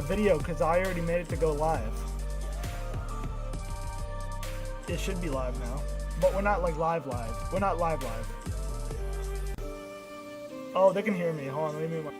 the video because I already made it to go live. It should be live now. But we're not like live. We're not live. Oh, they can hear me. Hold on, let me move my...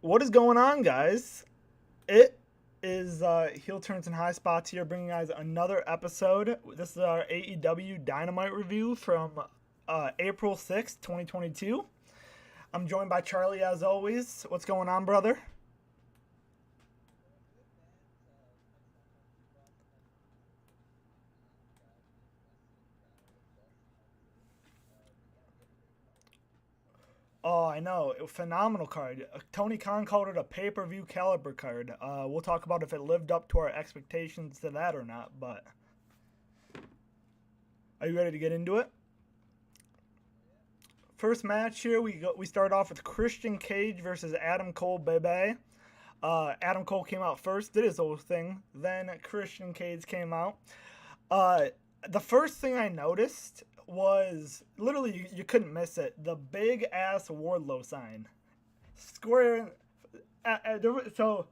What is going on, guys? It is Heel Turns and High Spots here, bringing you guys another episode. This is our AEW Dynamite review from April 6th, 2022. I'm joined by Charlie, as always. What's going on, brother? Oh, I know. Phenomenal card. Tony Khan called it a pay-per-view caliber card. We'll talk about if it lived up to our expectations to that or not, but are you ready to get into it? First match here, we start off with Christian Cage versus Adam Cole, baby. Adam Cole came out first, did his whole thing. Then Christian Cage came out. Uh, the first thing I noticed was literally you couldn't miss it. The big ass Wardlow sign, square. So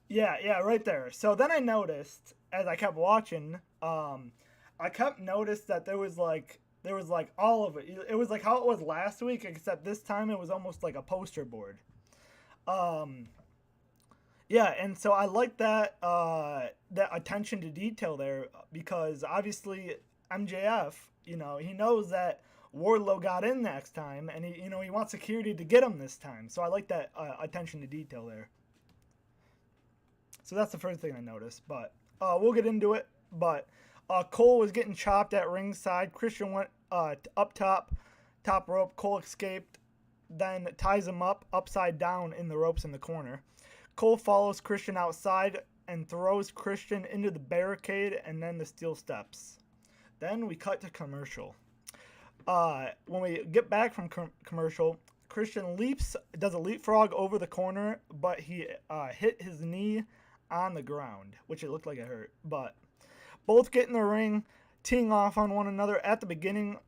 yeah, right there. So then I noticed as I kept watching, I kept noticed that there was like all of it. It was like how it was last week, except this time it was almost like a poster board. Um, yeah, and so I like that attention to detail there because obviously MJF, he knows that Wardlow got in next time, and he wants security to get him this time. So I like that attention to detail there. So that's the first thing I noticed, but we'll get into it. But Cole was getting chopped at ringside. Christian went up top rope. Cole escaped, then ties him up upside down in the ropes in the corner. Cole follows Christian outside and throws Christian into the barricade and then the steel steps. Then we cut to commercial. When we get back from commercial, Christian does a leapfrog over the corner, but he hit his knee on the ground, which it looked like it hurt. But both get in the ring, teeing off on one another. At the beginning,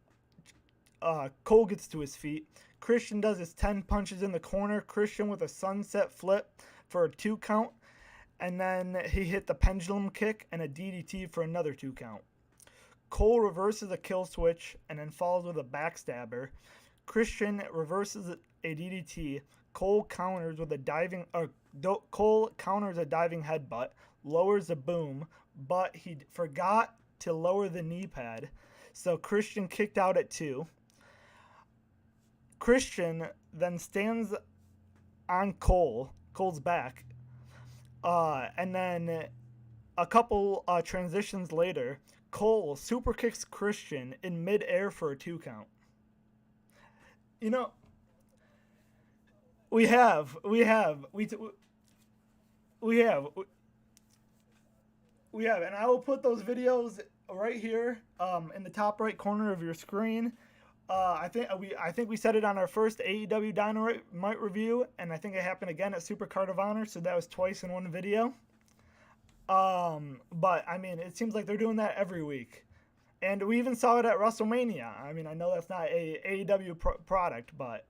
Cole gets to his feet. Christian does his 10 punches in the corner. Christian with a sunset flip for a 2 count. And then he hit the pendulum kick and a DDT for another 2 count. Cole reverses a kill switch and then follows with a backstabber. Christian reverses a DDT. Cole counters a diving headbutt, lowers a boom, but he forgot to lower the knee pad. So Christian kicked out at 2. Christian then stands on Cole's back, and then a couple transitions later, Cole super kicks Christian in midair for a 2 count. You know, we have, we have, we have, we have, and I will put those videos right here, in the top right corner of your screen. I think we said it on our first AEW Dynamite review, and I think it happened again at Super Card of Honor, so that was twice in one video. But I mean, it seems like they're doing that every week, and we even saw it at WrestleMania. I mean, I know that's not a AEW product, but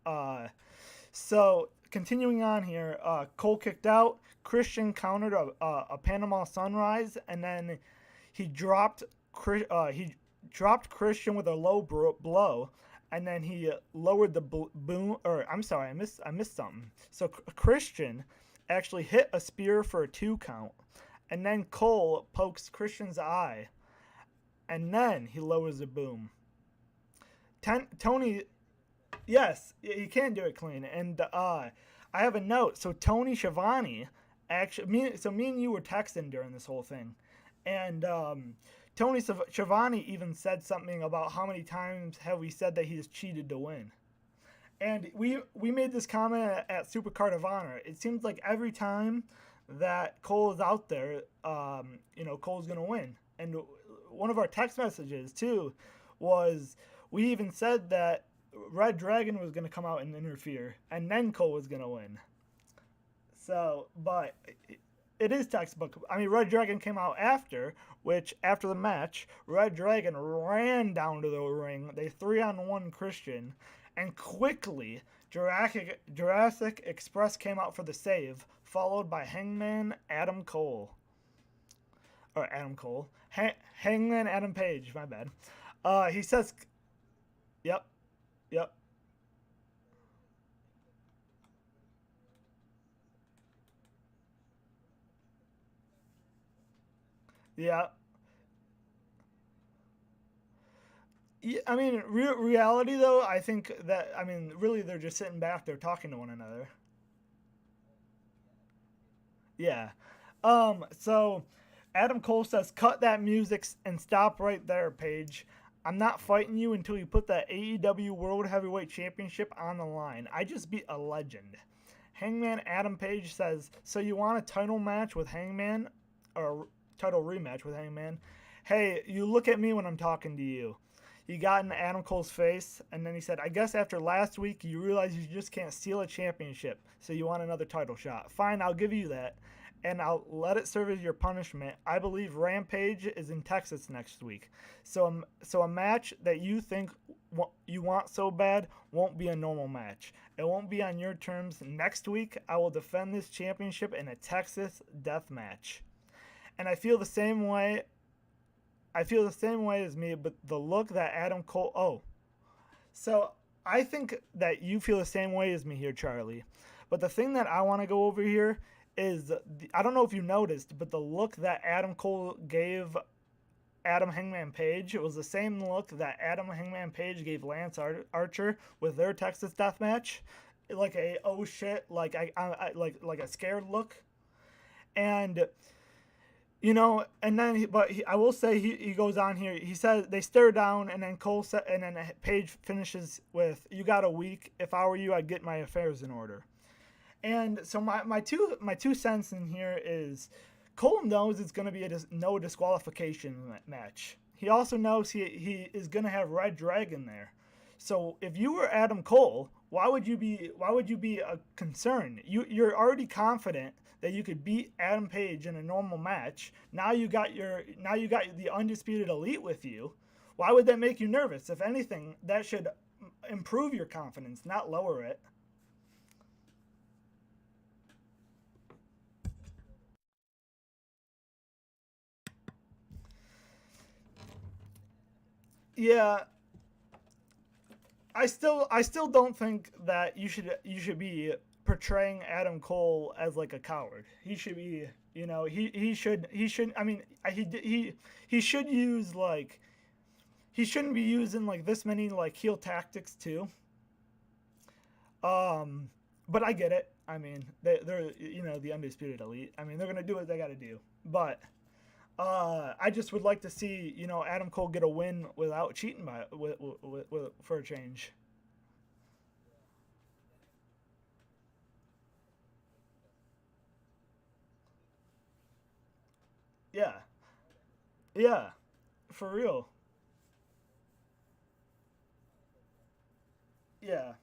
so continuing on here, Cole kicked out. Christian countered a Panama Sunrise, and then he dropped Christian with a low blow, and then he lowered the boom. Or I'm sorry, I missed something. So Christian actually hit a spear for a 2 count, and then Cole pokes Christian's eye, and then he lowers the boom. Tony, yes, he can do it clean, and I have a note. So Tony Schiavone actually, me and you were texting during this whole thing, and Tony Schiavone even said something about how many times have we said that he has cheated to win. And we made this comment at Super Card of Honor. It seems like every time that Cole is out there, Cole's going to win. And one of our text messages, too, was we even said that Red Dragon was going to come out and interfere, and then Cole was going to win. So, but it is textbook. I mean, Red Dragon came out after, which after the match, Red Dragon ran down to the ring. They 3-on-1 Christian, and quickly Jurassic Express came out for the save, followed by Hangman Adam Cole. Or Adam Cole. Hangman Adam Page, my bad. He says, yep. Yeah. Yeah, I mean, reality though, I think that I mean, really, they're just sitting back, they're talking to one another. Yeah. So Adam Cole says, "Cut that music and stop right there, Paige. I'm not fighting you until you put that AEW World Heavyweight Championship on the line. I just beat a legend." Hangman Adam Page says, "So you want a title match with Hangman, or a title rematch with Hangman? Hey, you look at me when I'm talking to you." He got in Adam Cole's face, and then he said, "I guess after last week, you realize you just can't steal a championship, so you want another title shot. Fine, I'll give you that, and I'll let it serve as your punishment. I believe Rampage is in Texas next week, so a match that you think you want so bad won't be a normal match. It won't be on your terms. Next week, I will defend this championship in a Texas death match." And I feel the same way as me, but the look that Adam Cole. Oh, so I think that you feel the same way as me here, Charlie. But the thing that I want to go over here is I don't know if you noticed, but the look that Adam Cole gave Adam Hangman Page, it was the same look that Adam Hangman Page gave Lance Archer with their Texas Death Match, like a oh shit, like a scared look, and and then I will say he goes on here. He says they stare down, and then and then Page finishes with, "You got a week. If I were you, I'd get my affairs in order." And so my two cents in here is Cole knows it's going to be a no disqualification match. He also knows he is going to have Red Dragon there. So if you were Adam Cole, why would you be a concern? You're already confident that you could beat Adam Page in a normal match. Now you got the undisputed elite with you. Why would that make you nervous? If anything, that should improve your confidence, not lower it. Yeah, I still don't think that you should be portraying Adam Cole as like a coward. He should be, he should I mean he should use like he shouldn't be using like this many like heel tactics too. Um but I get it. I mean, they're the undisputed elite. I mean, they're going to do what they got to do. But I just would like to see, Adam Cole get a win without cheating for a change. Yeah, yeah, for real. Yeah,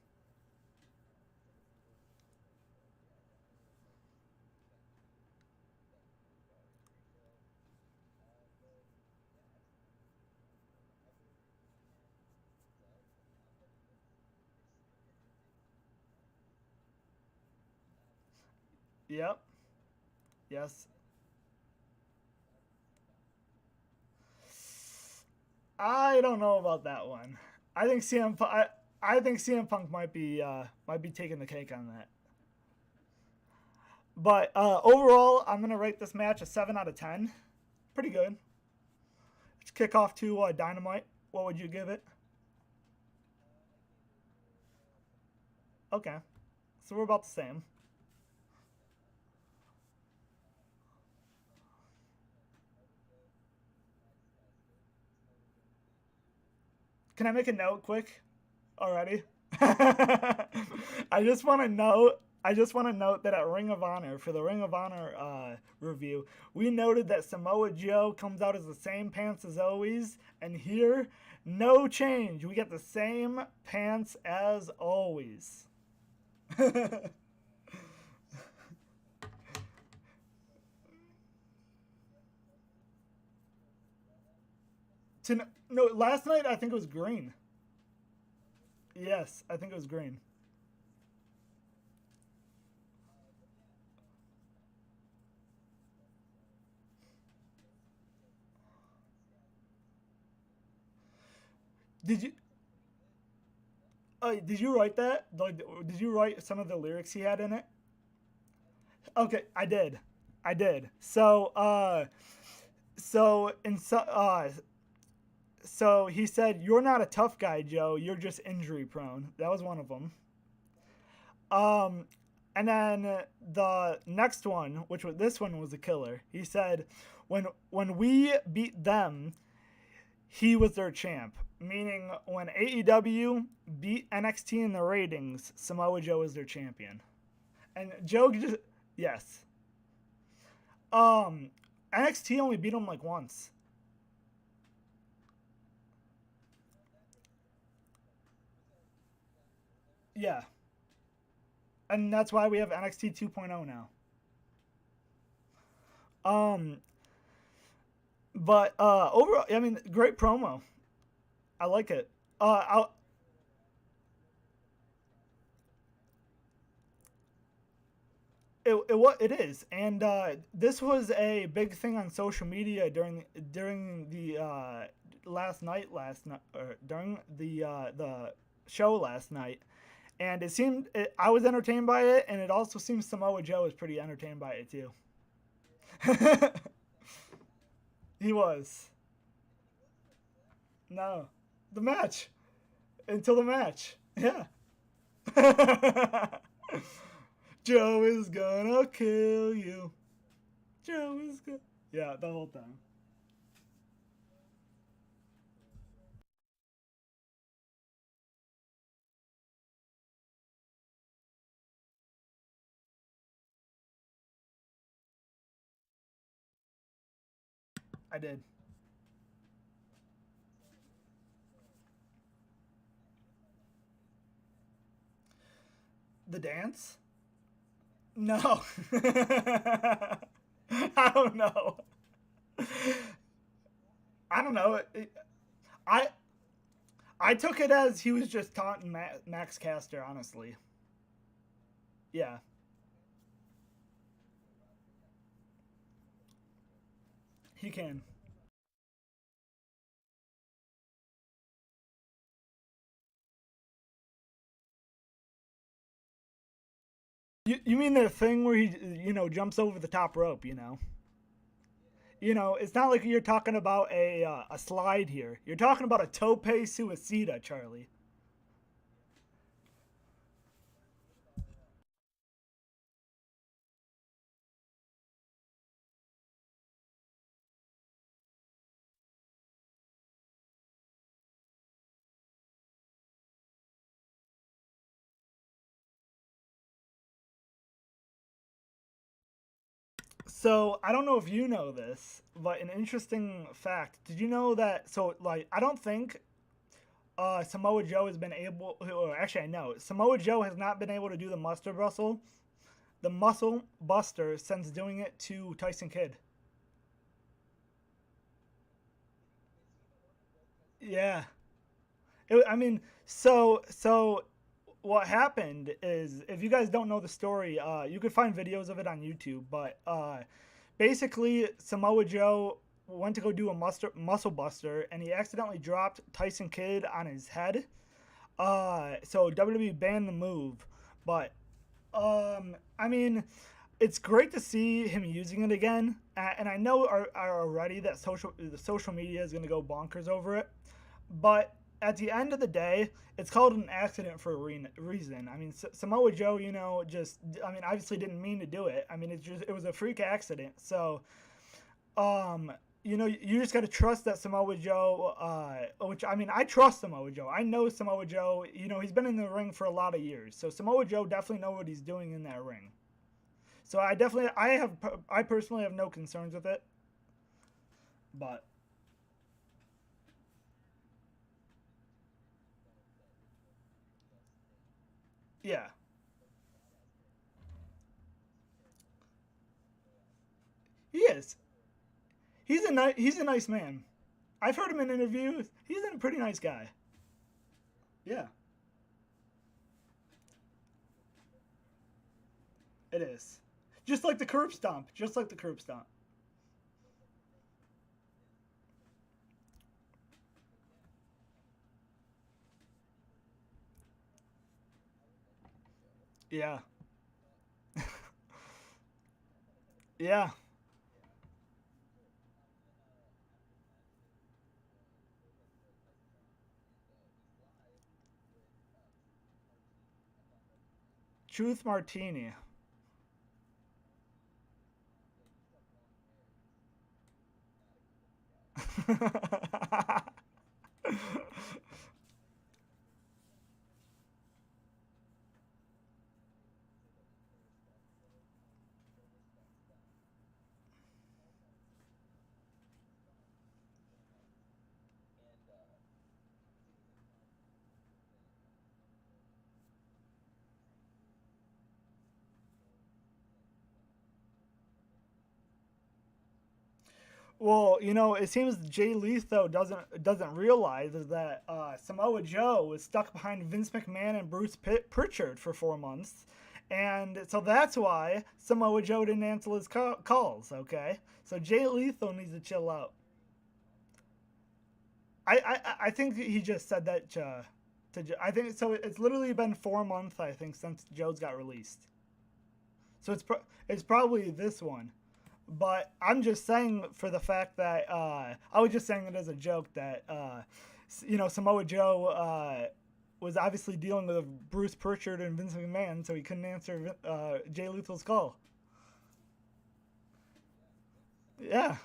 yep, yes. I don't know about that one. I think CM Punk, I think CM Punk might be taking the cake on that. But overall, I'm gonna rate this match a 7 out of 10. Pretty good. Let's kick off to Dynamite. What would you give it? Okay, so we're about the same. Can I make a note quick already? I just want to note. I just want to note that at Ring of Honor, for the Ring of Honor review, we noted that Samoa Joe comes out as the same pants as always, and here, no change. We get the same pants as always. No, last night I think it was green. Yes, I think it was green. Did you? Did you write that? Like, did you write some of the lyrics he had in it? Okay, I did. I did. So, So and so he said, "You're not a tough guy, Joe. You're just injury prone." That was one of them. Um, and then the next one, which was this one was a killer. He said, "When we beat them, he was their champ." Meaning, when AEW beat NXT in the ratings, Samoa Joe is their champion. And Joe just yes. Um, NXT only beat him like once. Yeah, and that's why we have NXT 2.0 now. Um, but overall, I mean, great promo. I like it. It is, and this was a big thing on social media during the last night or during the show last night, and I was entertained by it, and it also seems Samoa Joe was pretty entertained by it too. He was. No, the match until the match. Yeah. Joe is gonna kill you. Joe is gonna. Yeah, the whole time. I did. The dance? No. I don't know. I don't know. I I took it as he was just taunting Max Caster, honestly. Yeah. He can. You mean the thing where he jumps over the top rope, you know? It's not like you're talking about a slide here. You're talking about a tope suicida, Charlie. So I don't know if you know this, but an interesting fact. Did you know that? So like, I don't think Samoa Joe has been able. Or actually, I know Samoa Joe has not been able to do the muscle buster, since doing it to Tyson Kidd. Yeah, I mean, so what happened is, if you guys don't know the story, you could find videos of it on YouTube. But basically, Samoa Joe went to go do a muscle buster, and he accidentally dropped Tyson Kidd on his head. So WWE banned the move, but I mean, it's great to see him using it again. And I know already that the social media is going to go bonkers over it. But at the end of the day, it's called an accident for a reason. I mean, Samoa Joe, just, I mean, obviously didn't mean to do it. I mean, it was a freak accident. So, um, you just got to trust that Samoa Joe, which, I mean, I trust Samoa Joe. I know Samoa Joe, he's been in the ring for a lot of years. So Samoa Joe definitely know what he's doing in that ring. So I personally have no concerns with it. But yeah, he is. He's a nice man. I've heard him in interviews. He's a pretty nice guy. Yeah, it is. Just like the curb stomp. Just like the curb stomp. Yeah, yeah. Truth Martini. Well, it seems Jay Lethal doesn't realize is that Samoa Joe was stuck behind Vince McMahon and Bruce Pritchard for 4 months, and so that's why Samoa Joe didn't answer his calls. Okay, so Jay Lethal needs to chill out. I think he just said that I think so. It's literally been 4 months, I think, since Joe's got released. So it's probably this one. But I'm just saying for the fact that I was just saying it as a joke that Samoa Joe was obviously dealing with Bruce Pritchard and Vince McMahon, so he couldn't answer Jay Lethal's call. Yeah.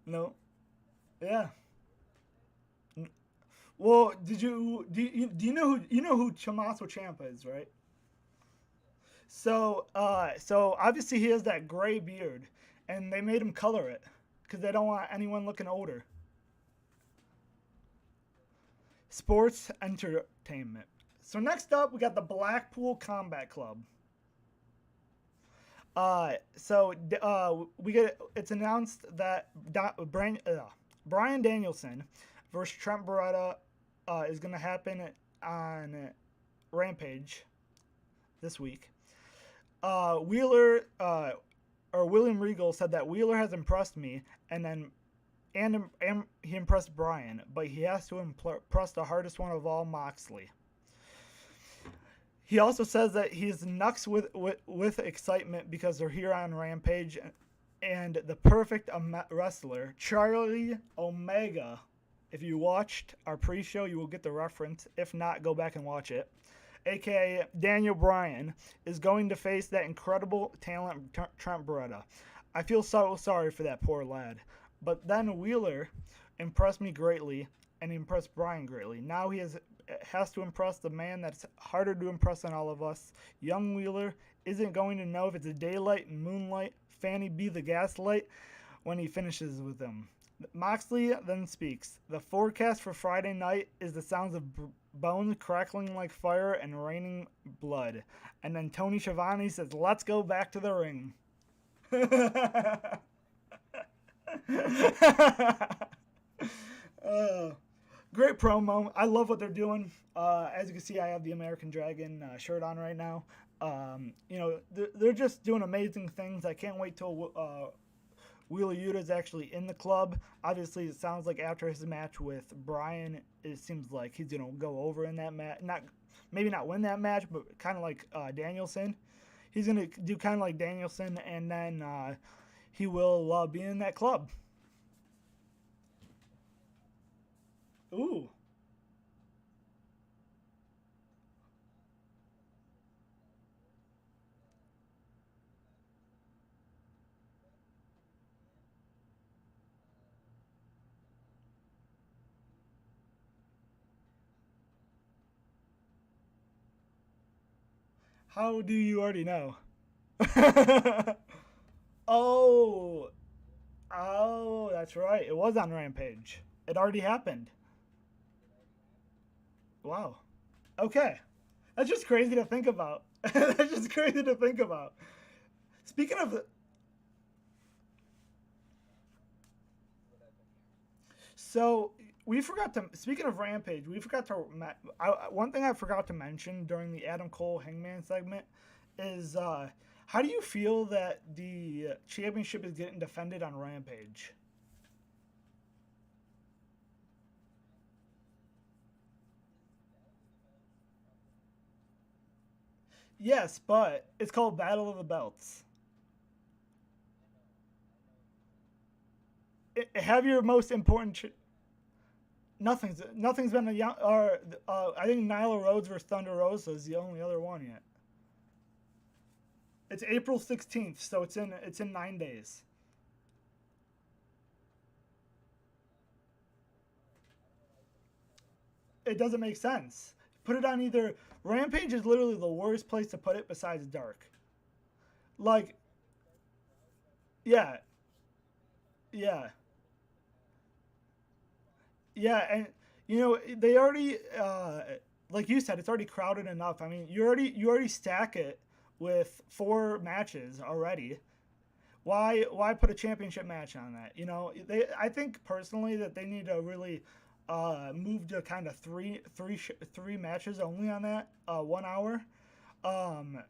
No. Yeah. Well, do you know who Tommaso Ciampa is, right? So obviously he has that gray beard, and they made him color it because they don't want anyone looking older. Sports entertainment. So next up, we got the Blackpool Combat Club. We get it's announced that Brian Danielson versus Trent Beretta is going to happen on Rampage this week. Wheeler or William Regal said that Wheeler has impressed me, and he impressed Brian, but he has to impress the hardest one of all, Moxley. He also says that he's nuts with excitement because they're here on Rampage, and the perfect wrestler, Charlie Omega. If you watched our pre-show, you will get the reference. If not, go back and watch it. AKA Daniel Bryan, is going to face that incredible talent Trent Beretta. I feel so sorry for that poor lad. But then Wheeler impressed me greatly, and he impressed Bryan greatly. Now he has to impress the man that's harder to impress than all of us. Young Wheeler isn't going to know if it's a daylight and moonlight, Fanny be the gaslight, when he finishes with him. Moxley then speaks. The forecast for Friday night is the sounds of bones crackling like fire and raining blood. And then Tony Schiavone says, let's go back to the ring. uh, Great promo. I love what they're doing. As you can see, I have the American Dragon shirt on right now. They're just doing amazing things. I can't wait till Wheeler Yuta's actually in the club. Obviously, it sounds like after his match with Bryan, it seems like he's going to go over in that match. Maybe not win that match, but kind of like Danielson. He's going to do kind of like Danielson, and then he will be in that club. Ooh. How do you already know? Oh, oh, that's right. It was on Rampage. It already happened. Wow. Okay. That's just crazy to think about. That's just crazy to think about. Speaking of, so we forgot to. Speaking of Rampage, we forgot to. One thing I forgot to mention during the Adam Cole Hangman segment is how do you feel that the championship is getting defended on Rampage? Yes, but it's called Battle of the Belts. Have your most important. nothing's been I think Nyla Rose versus Thunder Rosa is the only other one yet. It's April 16th, so it's in 9 days. It doesn't make sense. Put it on either Rampage is literally the worst place to put it besides Dark. Like, yeah, yeah, yeah, and they already like you said, it's already crowded enough. I mean, you already stack it with 4 matches already. Why put a championship match on that? I think personally that they need to really move to kind of three matches only on that 1 hour,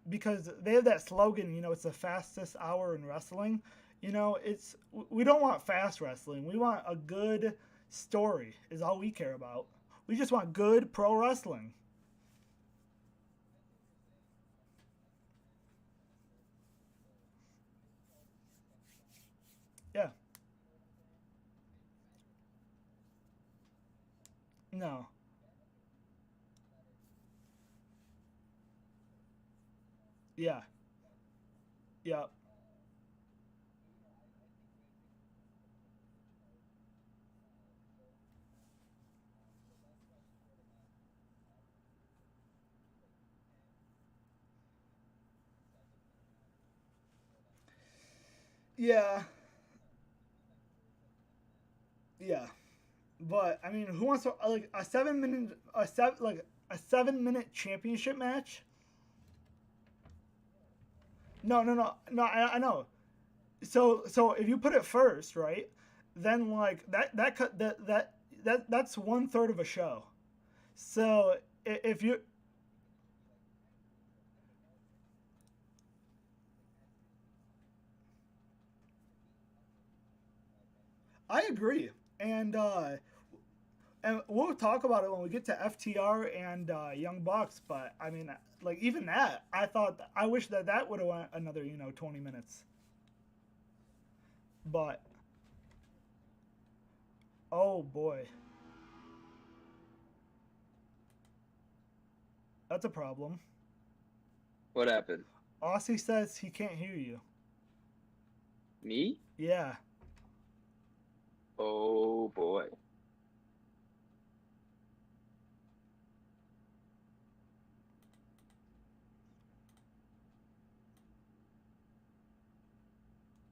because they have that slogan. It's the fastest hour in wrestling. It's we don't want fast wrestling. We want a good story. Is all we care about. We just want good pro wrestling. Yeah. No. Yeah. Yeah. Yeah. Yeah. But I mean, who wants to like a 7 minute a 7 minute championship match? No, no, no, no. I know. So if you put it first, right? Then like that's 1/3 of a show. So if you, I agree, and we'll talk about it when we get to FTR and Young Bucks. But I mean, like even that, I wish that would have went another 20 minutes. But oh boy, that's a problem. What happened? Aussie says he can't hear you. Me? Yeah. Oh boy.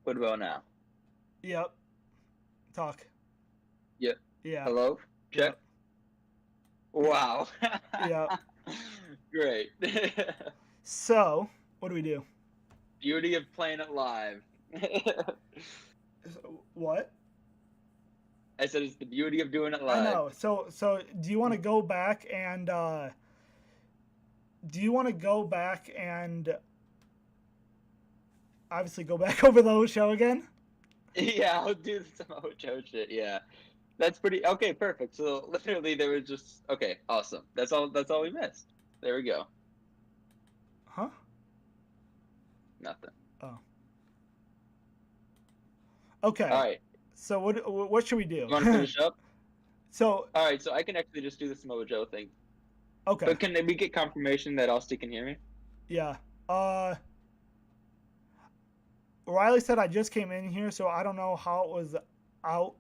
What about now? Yep. Talk. Yep. Yeah. Hello? Check. Yep. Wow. Yep. Great. So what do we do? Beauty of playing it live. What? I said it's the beauty of doing it I live. know. So do you want to go back and do you want to go back and obviously go back over the whole show again? Yeah, I'll do the Samoa Joe shit. Yeah. That's pretty okay, perfect. So literally there was just okay, awesome. That's all we missed. There we go. Huh? Nothing. Oh. All Okay. right. So what should we do? You want to finish up? So All right, so I can actually just do the Samoa Joe thing. okay. But can we get confirmation that Austin can hear me? Yeah. Uh Riley said I just came in here, so I don't know how it was out.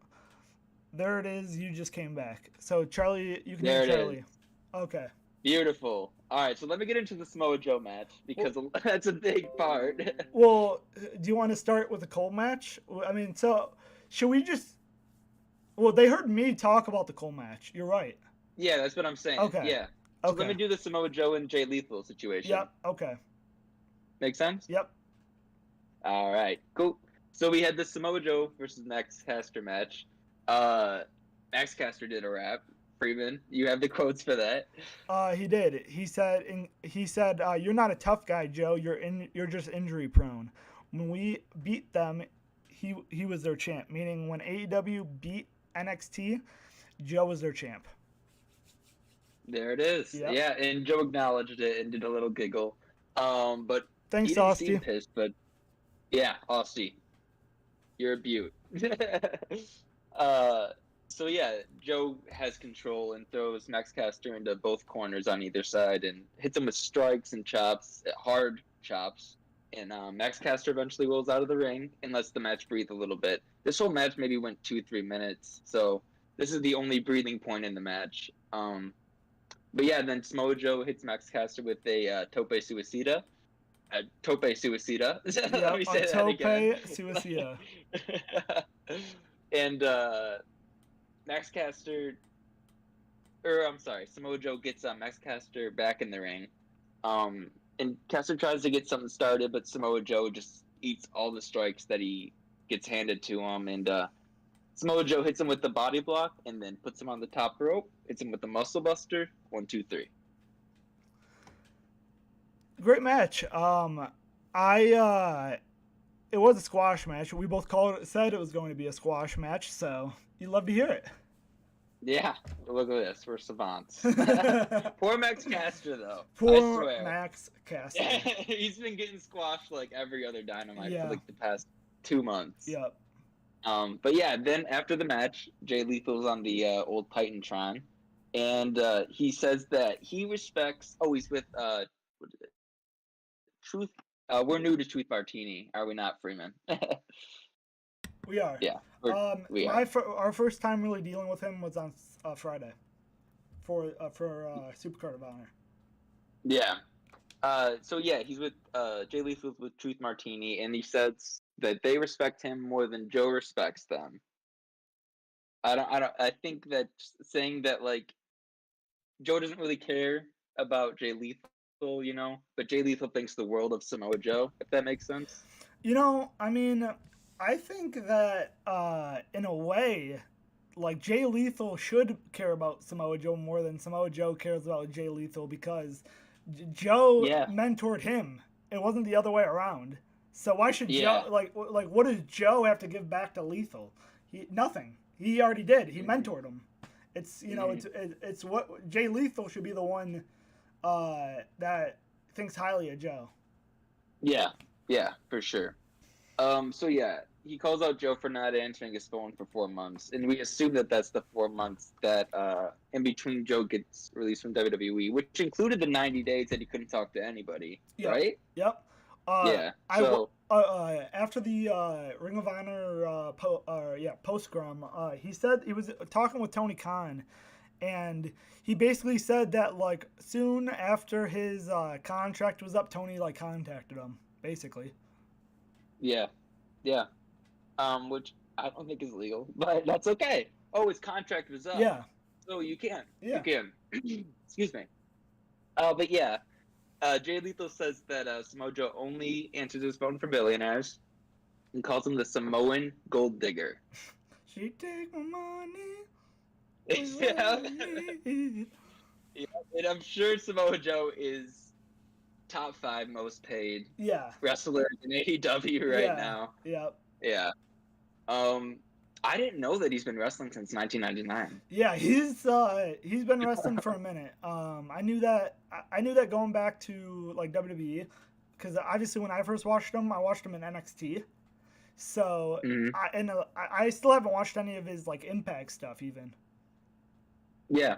There it is. You just came back. So Charlie, you can There hear it Charlie. is. Okay. Beautiful. All right, so let me get into the Samoa Joe match Well, because that's a big part. well, do you want to start with a Cole match? I mean, so should we just? Well, they heard me talk about the Cole match. You're right. Yeah, that's what I'm saying. Okay. Yeah. So let Okay. me do the Samoa Joe and Jay Lethal situation. Yep. Okay. Make sense? Yep. All right, cool. So we had the Samoa Joe versus Max Caster match. Uh, Max Caster did a rap. Freeman, you have the quotes for that. He did. He said, "You're not a tough guy, Joe. You're just injury prone." When we beat them, he was their champ. Meaning, when AEW beat NXT, Joe was their champ. There it is. Yep. Yeah, and Joe acknowledged it and did a little giggle. But he Thanks, didn't seem Austin. pissed. But yeah, Austin, you're a beaut. uh, So yeah, Joe has control and throws Max Caster into both corners on either side and hits him with strikes and chops, hard chops. And Max Caster eventually rolls out of the ring and lets the match breathe a little bit. This whole match maybe went 2-3 minutes, so this is the only breathing point in the match. But yeah, then Samoa Joe hits Max Caster with a tope suicida. Tope suicida. Let Yep, me a say that tope again. suicida. And Max Caster, or I'm sorry, Samoa Joe gets Max Caster back in the ring. And Caster tries to get something started, but Samoa Joe just eats all the strikes that he gets handed to him. And Samoa Joe hits him with the body block and then puts him on the top rope, hits him with the muscle buster. 1, 2, 3. Great match. It was a squash match. We both said it was going to be a squash match, so you love to hear it. Yeah, look at this. We're savants. Poor Max Caster, though. I Poor swear. Max Caster. He's been getting squashed like every other Dynamite Yeah. for like the past 2 months. Yep. But yeah, then after the match, Jay Lethal's on the old Titantron, and he says that he respects. Oh, he's with what is it? Truth. We're new to Truth Martini, are we not, Freeman? We are. Yeah, we are. Our first time really dealing with him was on Friday for Supercard of Honor. Yeah. So yeah, he's with Jay Lethal's with Truth Martini, and he says that they respect him more than Joe respects them. I think that saying that like Joe doesn't really care about Jay Lethal, but Jay Lethal thinks the world of Samoa Joe, if that makes sense. I mean, I think that in a way, like Jay Lethal should care about Samoa Joe more than Samoa Joe cares about Jay Lethal because Joe mentored him. It wasn't the other way around. So why should Joe like what does Joe have to give back to Lethal? Nothing. He already did. He mentored him. It's it's what Jay Lethal should be the one that thinks highly of Joe. Yeah, for sure. So yeah, he calls out Joe for not answering his phone for 4 months, and we assume that that's the 4 months that in between Joe gets released from WWE, which included the 90 days that he couldn't talk to anybody, right? Yep. After the Ring of Honor post-scrum, he said he was talking with Tony Khan, and he basically said that like soon after his contract was up, Tony like contacted him, basically. Yeah. Which I don't think is legal, but that's okay. Oh, his contract was up. Yeah. So you can. Yeah. You can. Excuse me. But yeah, Jay Lethal says that Samoa Joe only answers his phone for billionaires and calls him the Samoan gold digger. She take my money. Yeah, and I'm sure Samoa Joe is top 5 most paid wrestler in AEW right now. Yeah. I didn't know that he's been wrestling since 1999. Yeah, he's been wrestling for a minute. I knew that going back to like WWE, because obviously when I first watched him, I watched him in NXT. So I still haven't watched any of his like Impact stuff even. Yeah,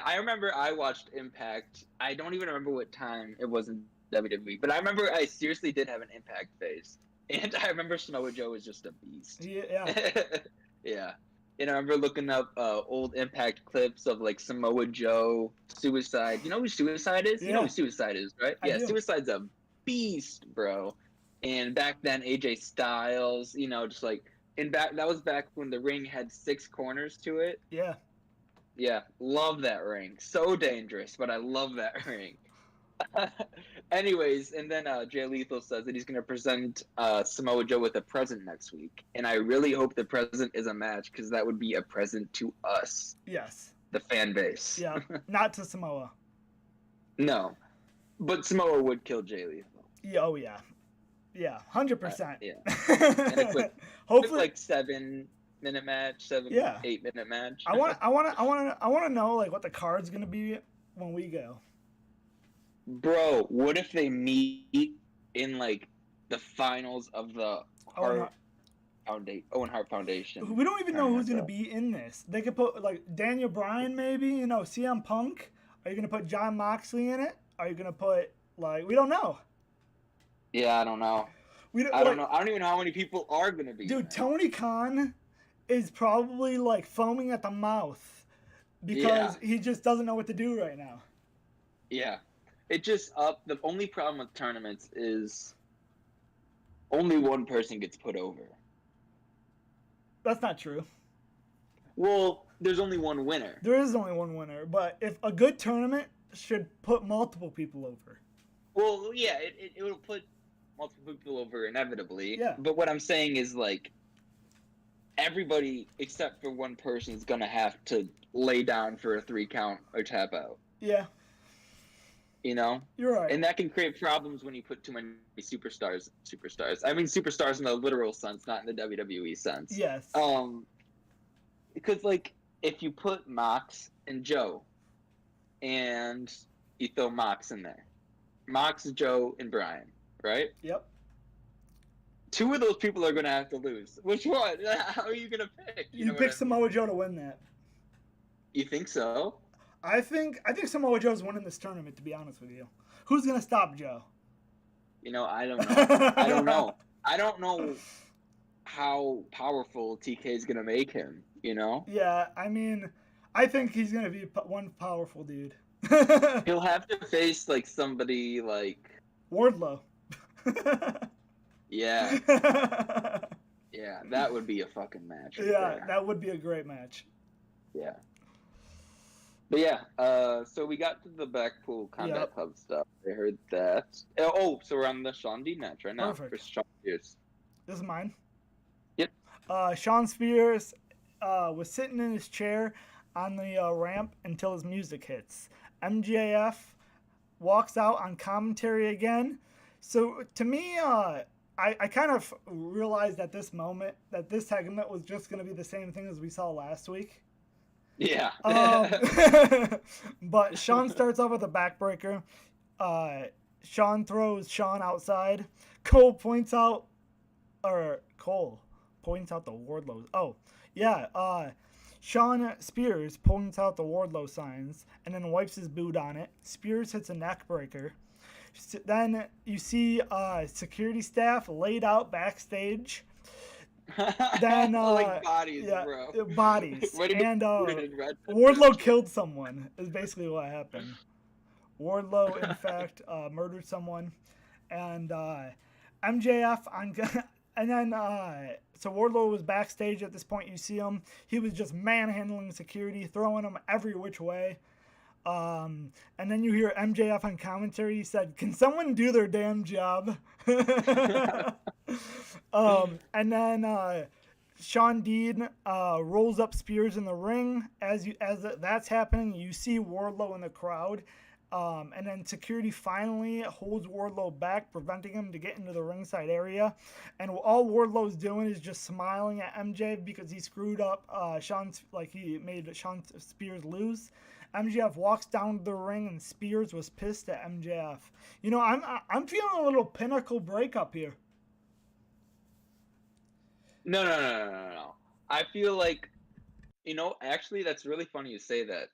I remember I watched Impact. I don't even remember what time it was in WWE, but I remember I seriously did have an Impact phase. And I remember Samoa Joe was just a beast. Yeah. Yeah. And I remember looking up old Impact clips of like Samoa Joe, Suicide. You know who Suicide is? Yeah. You know who Suicide is, right? I do. Suicide's a beast, bro. And back then, AJ Styles, just like, that was back when the ring had 6 corners to it. Yeah. Yeah, love that ring. So dangerous, but I love that ring. Anyways, and then Jay Lethal says that he's going to present Samoa Joe with a present next week. And I really hope the present is a match, because that would be a present to us. Yes. The fan base. Yeah, not to Samoa. No. But Samoa would kill Jay Lethal. Yeah, oh, yeah. Yeah, 100%. Yeah. And a quick, hopefully, like 7-minute match, 8-minute match. I want to know like what the card's going to be when we go. Bro, what if they meet in like the finals of the Owen Hart Foundation. We don't even know who's going to tournament, be in this. They could put like Daniel Bryan, maybe. CM Punk. Are you going to put John Moxley in it? Are you going to put we don't know. Yeah, I don't know. I don't know. I don't even know how many people are going to be. Dude, Tony Khan is probably like foaming at the mouth because he just doesn't know what to do right now. Yeah. The only problem with tournaments is only one person gets put over. That's not true. Well, there's only one winner. There is only one winner, but if a good tournament should put multiple people over. Well, yeah, it will put multiple people over inevitably. Yeah. But what I'm saying is, like, everybody except for one person is going to have to lay down for a 3 count or tap out. Yeah. You're right. And that can create problems when you put too many superstars. I mean superstars in the literal sense, not in the WWE sense. Yes. Because, like, if you put Mox and Joe, and you throw Mox in there, Mox, Joe, and Brian, right? Yep. 2 of those people are going to have to lose. Which one? How are you going to pick? You pick Samoa Joe to win that. You think so? I think Samoa Joe's winning this tournament, to be honest with you. Who's going to stop Joe? I don't know. I don't know how powerful TK is going to make him, Yeah, I mean, I think he's going to be one powerful dude. He'll have to face, like, somebody like... Wardlow. Yeah. Yeah, that would be a fucking match. That would be a great match. Yeah. But yeah, so we got to the Blackpool Combat Club stuff. I heard that. Oh, so we're on the Sean Dean match right now. Perfect. For Sean Spears. This is mine. Yep. Sean Spears was sitting in his chair on the ramp until his music hits. MJF walks out on commentary again. So to me, I kind of realized at this moment that this segment was just going to be the same thing as we saw last week. Yeah. But Sean starts off with a backbreaker. Sean throws Sean outside. Cole points out the Wardlow. Oh, yeah. Sean Spears points out the Wardlow signs and then wipes his boot on it. Spears hits a neck breaker. Then you see security staff laid out backstage. Then like bodies, bro. Bodies. And Wardlow killed someone is basically what happened. Wardlow, in fact, murdered someone. And MJF and then so Wardlow was backstage at this point. You see him. He was just manhandling security, throwing them every which way. And then you hear MJF on commentary. He said, "Can someone do their damn job?" And then Sean Dean rolls up Spears in the ring. As that's happening, you see Wardlow in the crowd. And then security finally holds Wardlow back, preventing him to get into the ringside area. And all Wardlow's doing is just smiling at MJ because he screwed up he made Sean Spears lose. MJF walks down to the ring and Spears was pissed at MJF. I'm feeling a little Pinnacle breakup here. No. I feel like, actually that's really funny you say that.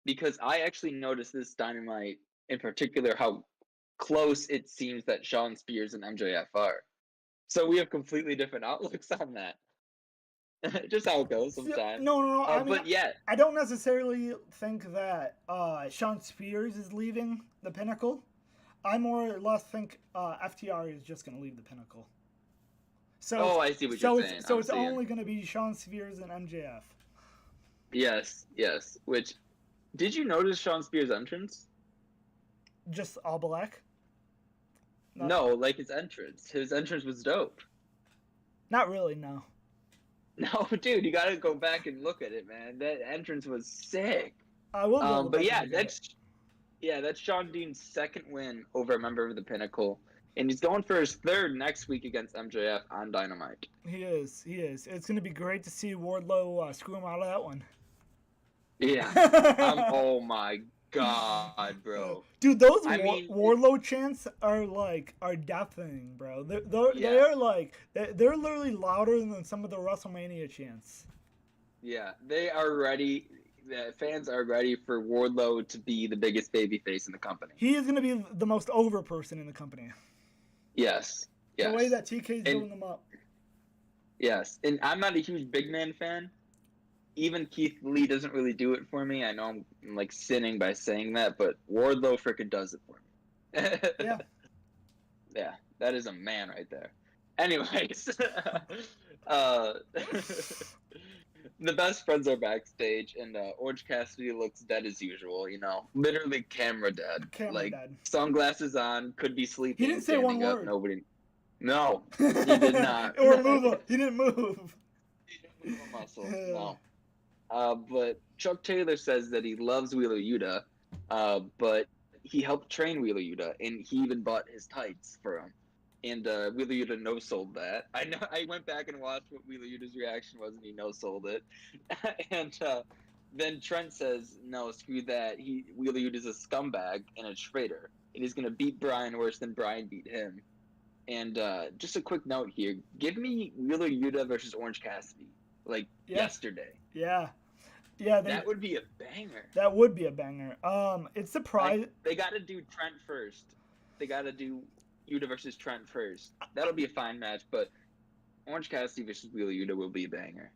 Because I actually noticed this Dynamite in particular how close it seems that Sean Spears and MJF are. So we have completely different outlooks on that. Just how it goes sometimes. No. I don't necessarily think that Sean Spears is leaving the Pinnacle. I more or less think FTR is just going to leave the Pinnacle. So I see what you're saying. So it's only going to be Sean Spears and MJF. Yes. Which, did you notice Sean Spears' entrance? Just all black? No, like his entrance. His entrance was dope. Not really, no. No, dude, you gotta go back and look at it, man. That entrance was sick. I will go but yeah, that's Sean Dean's second win over a member of the Pinnacle. And he's going for his third next week against MJF on Dynamite. He is. It's going to be great to see Wardlow screw him out of that one. Yeah. Oh my God, bro. Dude, those I mean, Warlow chants are deafening, bro. They yeah, are like they're literally louder than some of the WrestleMania chants. yeah. They are ready. The fans are ready for Wardlow to be the biggest babyface in the company. He is gonna be the most over person in the company. Yes, The way yes, that TK is and building them up. yes, and I'm not a huge big man fan. Even Keith Lee doesn't really do it for me. I know I'm like sinning by saying that, but Wardlow frickin' does it for me. Yeah. Yeah, that is a man right there. Anyways, uh, the best friends are backstage, and Orange Cassidy looks dead as usual. You know, literally camera dead. Camera Like dead. sunglasses on, could be He sleeping, didn't say one standing up. word. Nobody. No, he did not. Or move. He didn't move. He didn't move a muscle. No. But Chuck Taylor says that he loves Wheeler Yuta, but he helped train Wheeler Yuta, and he even bought his tights for him. And Wheeler Yuta no-sold that. I know. I went back and watched what Wheeler Yuta's reaction was, and he no-sold it. And then Trent says, "No, screw that. Wheeler Yuta's a scumbag and a traitor, and he's gonna beat Bryan worse than Bryan beat him." And just a quick note here: give me Wheeler Yuta versus Orange Cassidy, like yesterday. Yeah. Yeah, that would be a banger. That would be a banger. It's surprising. They got to do Trent first. They got to do Yuta versus Trent first. That'll be a fine match, but Orange Cassidy versus Wheeler Yuta will be a banger.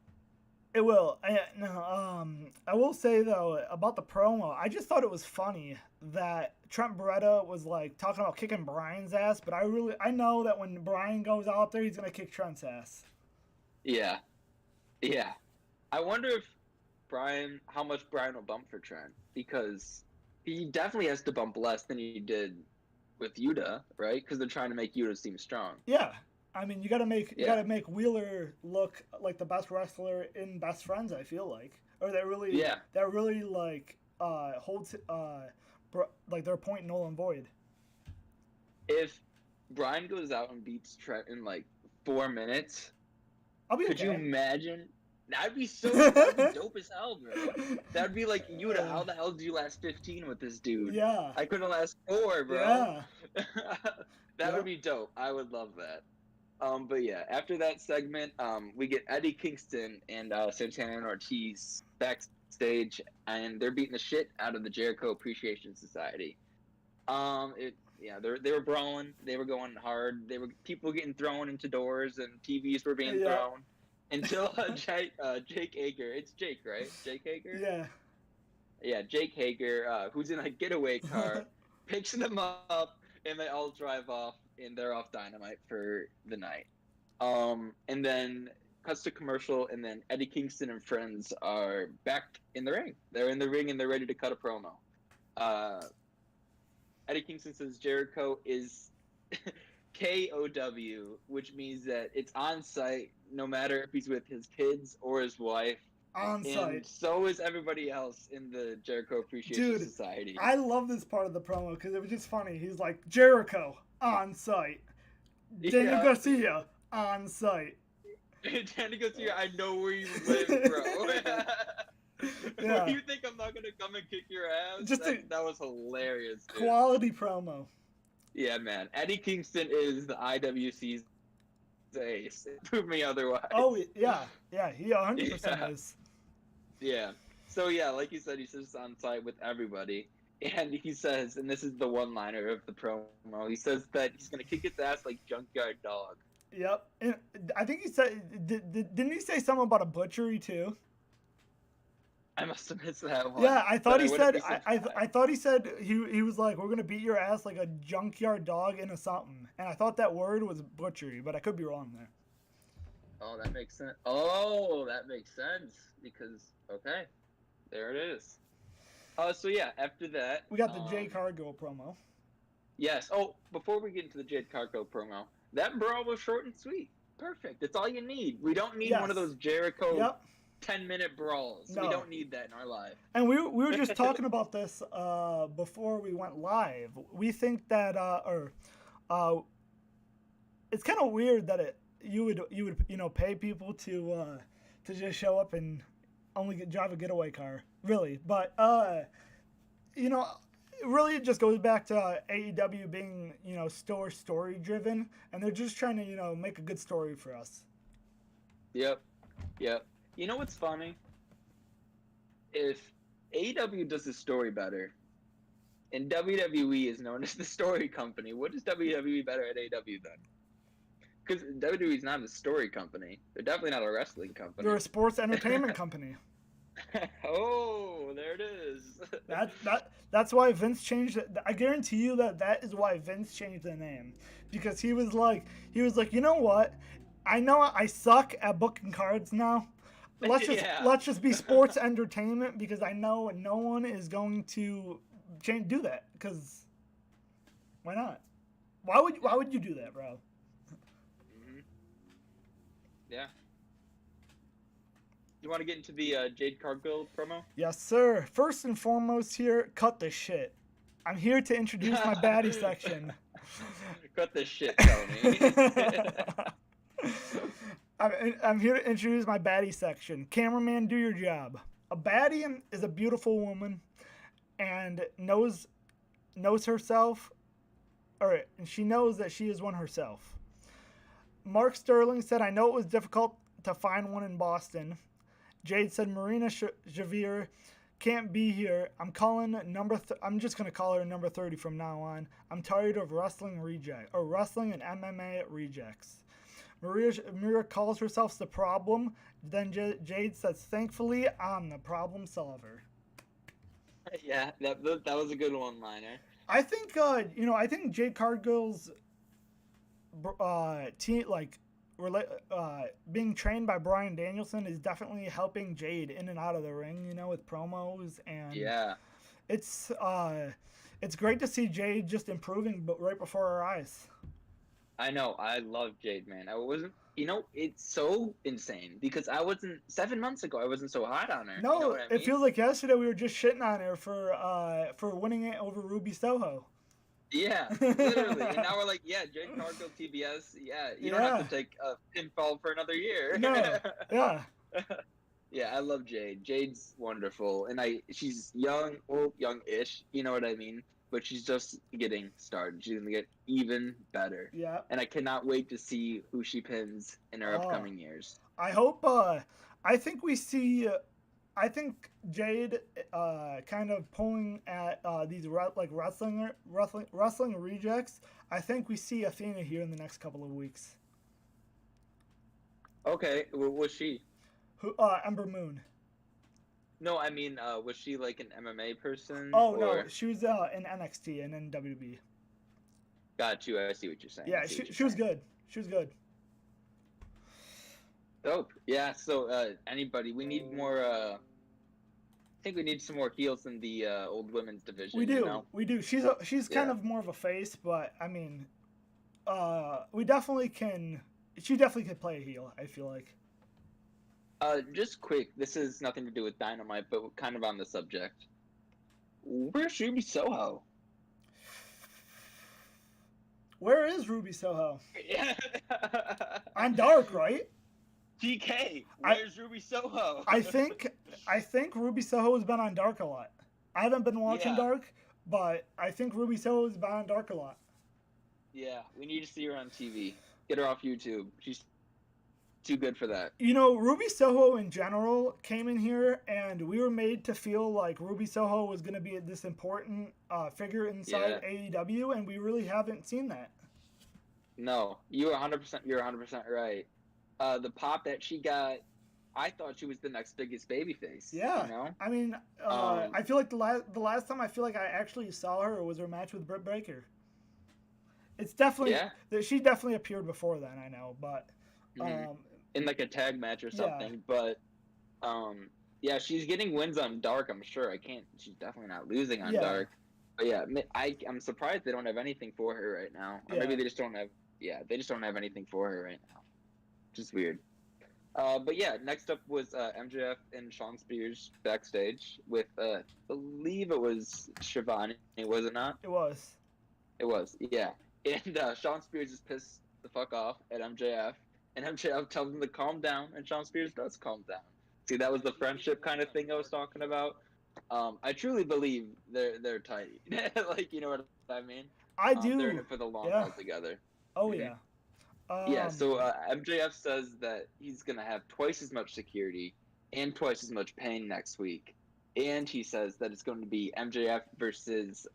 It will. I will say though about the promo, I just thought it was funny that Trent Beretta was like talking about kicking Bryan's ass, but I know that when Bryan goes out there, he's gonna kick Trent's ass. Yeah, yeah. I wonder if how much Bryan will bump for Trent, because he definitely has to bump less than he did with Yuta, right? Because they're trying to make Yuta seem strong. Yeah, I mean you gotta make Wheeler look like the best wrestler in Best Friends. I feel like, or that really like holds like their point null and void. If Bryan goes out and beats Trent in like 4 minutes, could you imagine? That'd be dope as hell, bro. That'd be like, Yuta, how the hell did you last 15 with this dude? Yeah. I couldn't last 4, bro. Yeah. That would be dope. I would love that. But yeah, after that segment, we get Eddie Kingston and Santana and Ortiz backstage, and they're beating the shit out of the Jericho Appreciation Society. They were brawling. They were going hard. People getting thrown into doors, and TVs were being thrown. Until Jake Hager, it's Jake, right? Jake Hager? Yeah. Yeah, Jake Hager, who's in a getaway car, picks them up, and they all drive off, and they're off Dynamite for the night. And then cuts to commercial, and then Eddie Kingston and friends are back in the ring. They're in the ring, and they're ready to cut a promo. Eddie Kingston says Jericho is KOW, which means that it's on site, no matter if he's with his kids or his wife. On site. And so is everybody else in the Jericho Appreciation Society. I love this part of the promo because it was just funny. He's like, Jericho, on site. Daniel Garcia, on site. Daniel Garcia, I know where you live, bro. Yeah. You think I'm not going to come and kick your ass? That was hilarious, dude. Quality promo. Yeah, man. Eddie Kingston is the IWC's ace. Prove me otherwise. Oh, yeah. Yeah, he 100% is. Yeah. So, yeah, like you said, he sits on site with everybody. And he says, and this is the one-liner of the promo, he says that he's going to kick his ass like Junkyard Dog. Yep. And I think he said, didn't he say something about a butchery, too? I must have missed that one. Yeah, I thought he said. I thought he said he was like, we're gonna beat your ass like a junkyard dog into something, and I thought that word was butchery, but I could be wrong there. Oh, that makes sense. Oh, that makes sense because there it is. So yeah, after that we got the Jade Cargill promo. Yes. Oh, before we get into the Jade Cargill promo, that brawl was short and sweet. Perfect. That's all you need. We don't need one of those Jericho. Yep. 10-minute brawls. No. We don't need that in our life. And we were just talking about this before we went live. We think that it's kind of weird that you would pay people to just show up and only drive a getaway car, really. But you know, really it just goes back to AEW being, story driven, and they're just trying to, make a good story for us. Yep. Yep. You know what's funny? If AEW does the story better, and WWE is known as the story company, what is WWE better at AEW then? Because WWE is not a story company. They're definitely not a wrestling company. They're a sports entertainment company. Oh, there it is. That's why Vince changed it. I guarantee you that is why Vince changed the name, because he was like, you know what? I know I suck at booking cards now. Let's just be sports entertainment, because I know no one is going to do that. Because why not? Why would you do that, bro? Mm-hmm. Yeah. You want to get into the Jade Cargill promo? Yes, sir. First and foremost here, cut the shit. I'm here to introduce my baddie section. Cut the shit, Tony. I'm here to introduce my baddie section. Cameraman, do your job. A baddie is a beautiful woman and knows herself, and she knows that she is one herself. Mark Sterling said, "I know it was difficult to find one in Boston." Jade said, "Marina Shafir can't be here. I'm just gonna call her number 30 from now on. I'm tired of wrestling and MMA rejects." Maria calls herself the problem. Then Jade says, "Thankfully, I'm the problem solver." Yeah, that was a good one-liner. I think I think Jade Cargill's team, being trained by Bryan Danielson, is definitely helping Jade in and out of the ring, with promos, and yeah, it's great to see Jade just improving, but right before our eyes. I know, I love Jade, man. I wasn't, it's so insane because 7 months ago, I wasn't so hot on her. No, you know what I mean? It feels like yesterday we were just shitting on her for winning it over Ruby Soho. Yeah, literally. And now we're like, yeah, Jade Cargill, TBS. Yeah, you don't have to take a pinfall for another year. No, yeah. Yeah, I love Jade. Jade's wonderful, and she's young, well, young-ish. You know what I mean? But she's just getting started. She's gonna get even better. Yeah. And I cannot wait to see who she pins in her upcoming years. I hope. I think we see. I think Jade kind of pulling at these wrestling rejects. I think we see Athena here in the next couple of weeks. Okay, well, was she? Who? Ember Moon. No, I mean, was she like an MMA person? Oh, no, she was in NXT and in WWE. Got you. I see what you're saying. Yeah, she was good. She was good. Dope. Yeah. So, anybody? We need more. I think we need some more heels in the old women's division. We do. We do. She's kind of more of a face, but I mean, we definitely can. She definitely could play a heel, I feel like. Just quick. This has nothing to do with Dynamite, but kind of on the subject. Where's Ruby Soho? Where is Ruby Soho? On Dark, right? DK, where's Ruby Soho? I think Ruby Soho has been on Dark a lot. I haven't been watching Dark, but I think Ruby Soho has been on Dark a lot. Yeah, we need to see her on TV. Get her off YouTube. She's too good for that. Ruby Soho in general came in here, and we were made to feel like Ruby Soho was going to be this important figure inside AEW, and we really haven't seen that. No, you're 100% right. The pop that she got, I thought she was the next biggest babyface. Yeah, I mean, I feel like the last time I feel like I actually saw her was her match with Britt Baker. It's definitely she definitely appeared before then, I know, but in like a tag match or something. But yeah, she's getting wins on Dark. I'm sure. She's definitely not losing on Dark. But yeah, I'm surprised they don't have anything for her right now. Or maybe they just don't have. Yeah, they just don't have anything for her right now. Just weird. But yeah, next up was MJF and Shawn Spears backstage with, I believe it was Shivani, was it not? It was. It was, yeah. And Shawn Spears is pissed the fuck off at MJF, and MJF tells him to calm down, and Shawn Spears does calm down. See, that was the friendship kind of thing I was talking about. I truly believe they're tight. Like, you know what I mean? I They're in do. it for the long Yeah. haul together. Oh Hmm. yeah. Yeah. Um. So MJF says that he's gonna have twice as much security and twice as much pain next week, and he says that it's going to be MJF versus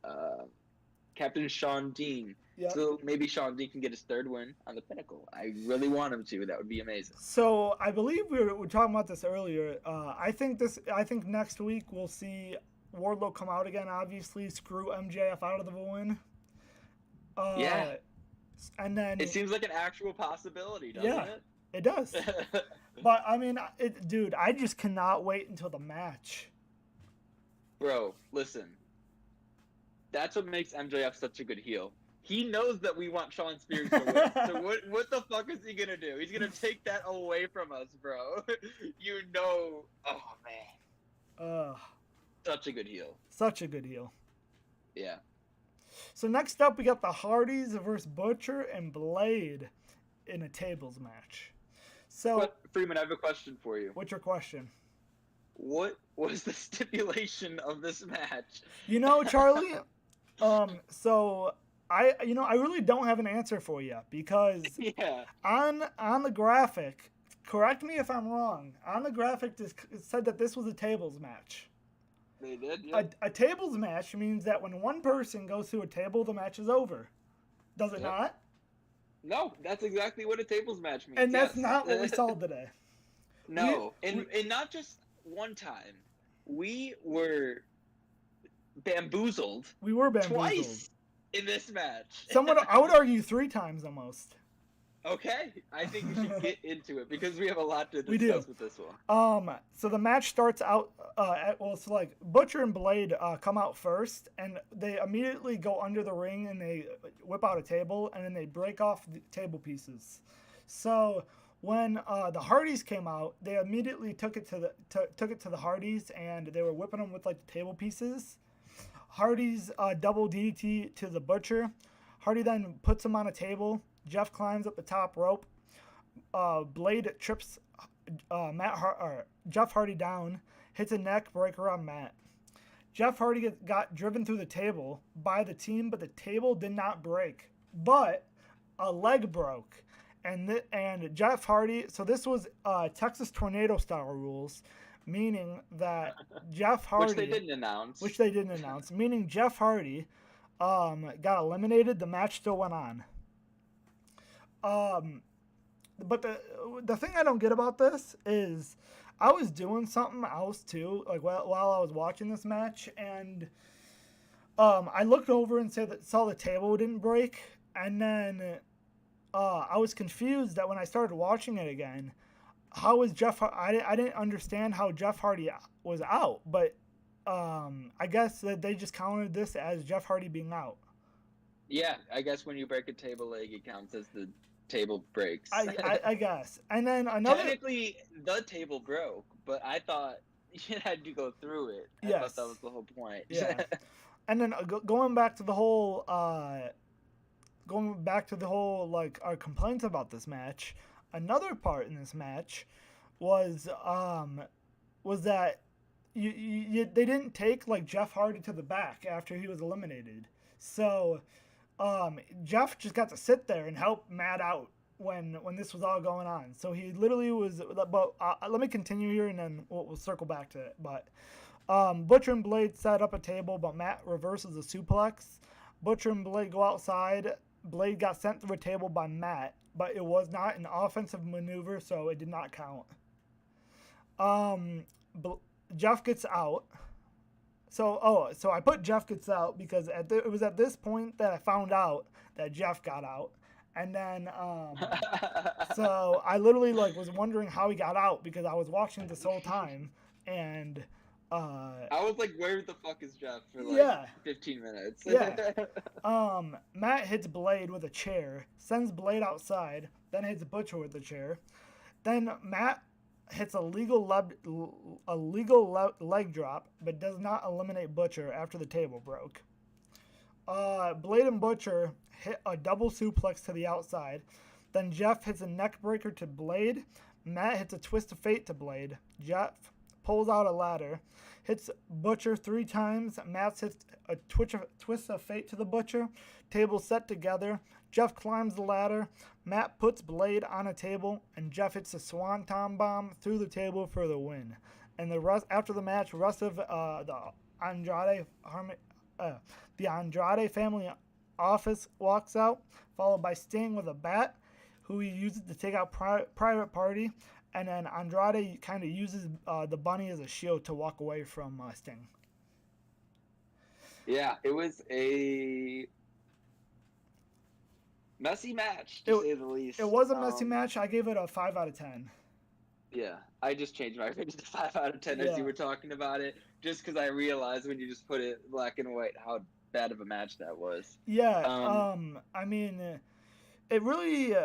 Captain Sean Dean. Yep. So maybe Sean Dean can get his third win on the Pinnacle. I really want him to. That would be amazing. So I believe we were talking about this earlier. I think this. I think next week we'll see Wardlow come out again. Obviously, screw MJF out of the win. Yeah. Uh, and then It seems like an actual possibility, doesn't yeah, it? it does. But I mean, dude, I just cannot wait until the match. Bro, listen. That's what makes MJF such a good heel. He knows that we want Sean Spears to win. So what the fuck is he gonna do? He's gonna take that away from us, bro. You know. Oh man. Uh, Such a good heel. Such a good heel. Yeah. So next up, we got the Hardys versus Butcher and Blade in a tables match. So, But Freeman, I have a question for you. what's your question? What was the stipulation of this match? You know, Charlie. So I really don't have an answer for you because Yeah. on the graphic, correct me if I'm wrong. On the graphic, it said that this was a tables match. They did. Yeah. A tables match means that when one person goes through a table, the match is over. Does it Yep. not? No, that's exactly what a tables match means. And that's yes. not what we saw today. No, and not just one time. We were bamboozled We were bamboozled. twice in this match. I would argue 3 times almost. Okay, I think we should get into it because we have a lot to We do. discuss with this one. So the match starts out. It's like Butcher and Blade come out first, and they immediately go under the ring and they whip out a table, and then they break off the table pieces. So when the Hardys came out, they immediately took it to the Hardys, and they were whipping them with like the table pieces. Hardy's double DDT to the Butcher. Hardy then puts him on a table. Jeff climbs up the top rope. Blade trips Jeff Hardy down, hits a neck breaker on Matt. Jeff Hardy got driven through the table by the team, but the table did not break. But a leg broke. And Jeff Hardy, so this was Texas Tornado style rules, meaning that Jeff Hardy... Which they didn't announce. Meaning Jeff Hardy got eliminated. The match still went on. But the thing I don't get about this is I was doing something else too, like while I was watching this match, and I looked over and saw the table didn't break, and then I was confused that when I started watching it again, how was I didn't understand how Jeff Hardy was out, but I guess that they just counted this as Jeff Hardy being out. Yeah, I guess when you break a table leg, it counts as the table breaks. I guess. And then another... Technically, the table broke, but I thought you had to go through it. I Yes. thought that was the whole point. Yeah. And then going back to the whole like our complaints about this match, another part in this match was that they didn't take like Jeff Hardy to the back after he was eliminated. So Jeff just got to sit there and help Matt out when this was all going on. So he literally was. But let me continue here, and then we'll circle back to it. But Butcher and Blade set up a table, but Matt reverses the suplex. Butcher and Blade go outside. Blade got sent through a table by Matt, but it was not an offensive maneuver, so it did not count. Jeff gets out. So I put Jeff gets out because it was at this point that I found out that Jeff got out. And then, so I literally like was wondering how he got out because I was watching this whole time, and I was like, where the fuck is Jeff for like Yeah. 15 minutes? Yeah. Matt hits Blade with a chair, sends Blade outside, then hits Butcher with the chair. Then Matt hits a legal leg drop, but does not eliminate Butcher after the table broke. Blade and Butcher hit a double suplex to the outside. Then Jeff hits a neck breaker to Blade. Matt hits a twist of fate to Blade. Jeff pulls out a ladder, hits Butcher 3 times. Matt hits a twist of fate to the Butcher. Table set together. Jeff climbs the ladder. Matt puts Blade on a table, and Jeff hits a Swanton bomb through the table for the win. And the rest after the match, rest of the Andrade family office walks out, followed by Sting with a bat, who he uses to take out Private Party, and then Andrade kind of uses the bunny as a shield to walk away from Sting. Yeah, it was a messy match, to say the least. It was a messy match. I gave it a 5 out of 10. Yeah, I just changed my rating to 5 out of 10 as you were talking about it, just because I realized when you just put it black and white how bad of a match that was. Yeah, I mean, it really...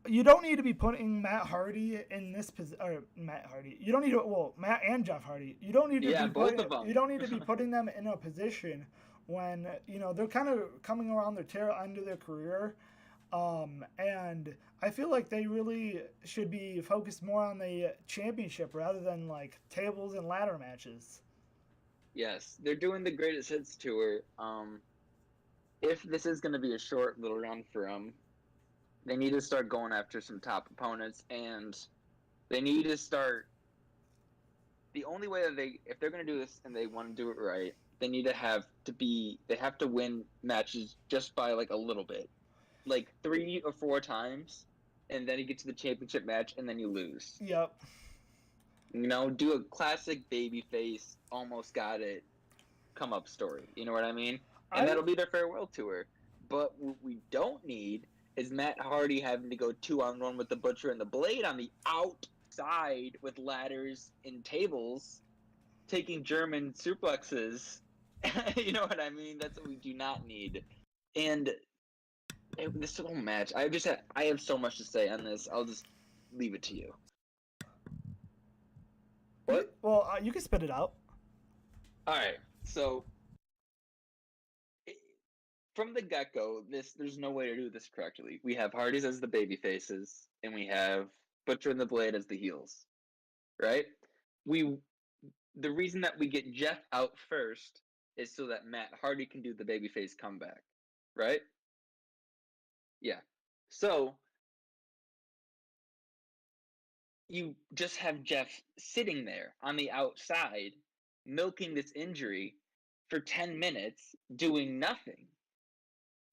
you don't need to be putting Matt Hardy in this position, or Matt Hardy. You don't need to, Matt and Jeff Hardy. You don't need to be both of them. You don't need to be putting them in a position when, they're kind of coming around their tail end of their career. And I feel like they really should be focused more on the championship rather than like tables and ladder matches. Yes, they're doing the Greatest Hits tour. If this is going to be a short little run for them, they need to start going after some top opponents, and they need to start. The only way that if they're going to do this and they want to do it right, they have to win matches just by like a little bit. Like 3 or 4 times, and then you get to the championship match, and then you lose. Yep. Do a classic babyface, almost got it, come up story. You know what I mean? And that'll be their farewell tour. But what we don't need is Matt Hardy having to go 2-on-1 with the Butcher and the Blade on the outside with ladders and tables, taking German suplexes. You know what I mean? That's what we do not need. And this whole match, I have so much to say on this. I'll just leave it to you. What? Well, you can spit it out. All right. So from the get-go, there's no way to do this correctly. We have Hardys as the baby faces, and we have Butcher and the Blade as the heels, right? The reason that we get Jeff out first is so that Matt Hardy can do the babyface comeback, right? Yeah. So you just have Jeff sitting there on the outside, milking this injury for 10 minutes, doing nothing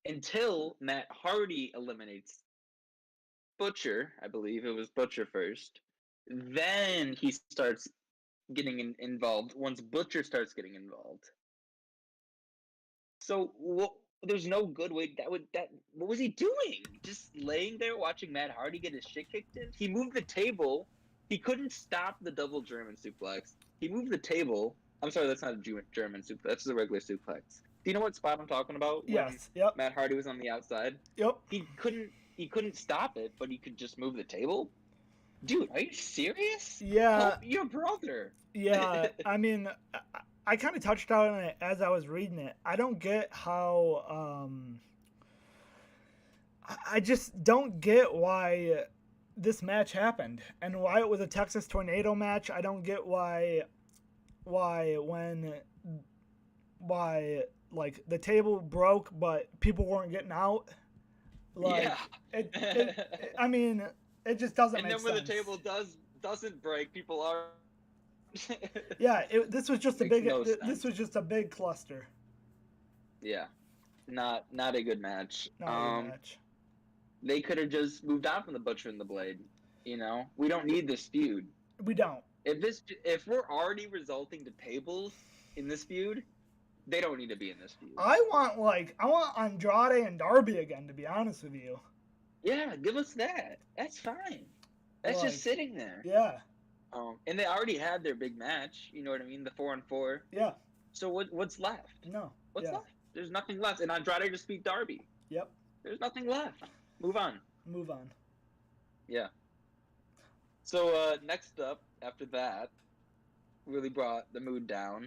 until Matt Hardy eliminates Butcher. I believe it was Butcher first. Then he starts getting involved once Butcher starts getting involved. So there's no good way what was he doing? Just laying there watching Matt Hardy get his shit kicked in? He moved the table. He couldn't stop the double German suplex. He moved the table. I'm sorry, that's not a German suplex. That's a regular suplex. Do you know what spot I'm talking about? Yes. Yep. Matt Hardy was on the outside. Yep. He couldn't stop it, but he could just move the table. Dude, are you serious? Yeah. Help your brother. Yeah. I mean, I kind of touched on it as I was reading it. I don't get how. I just don't get why this match happened and why it was a Texas Tornado match. I don't get why like the table broke but people weren't getting out. Like, yeah. I mean, it just doesn't make sense. And then when the table doesn't break, people are. Yeah, this was just this was just a big cluster. Yeah, not a good match. Not a good match. They could have just moved on from the Butcher and the Blade. We don't need this feud. We don't. If we're already resulting to tables in this feud, they don't need to be in this feud. I want Andrade and Darby again, to be honest with you. Yeah, give us that. That's fine. That's just sitting there. Yeah. And they already had their big match. You know what I mean? The 4-on-4. Yeah. So what's left? No. What's left? There's nothing left. And Andrade just beat Darby. Yep. There's nothing left. Move on. Yeah. So next up, after that, really brought the mood down.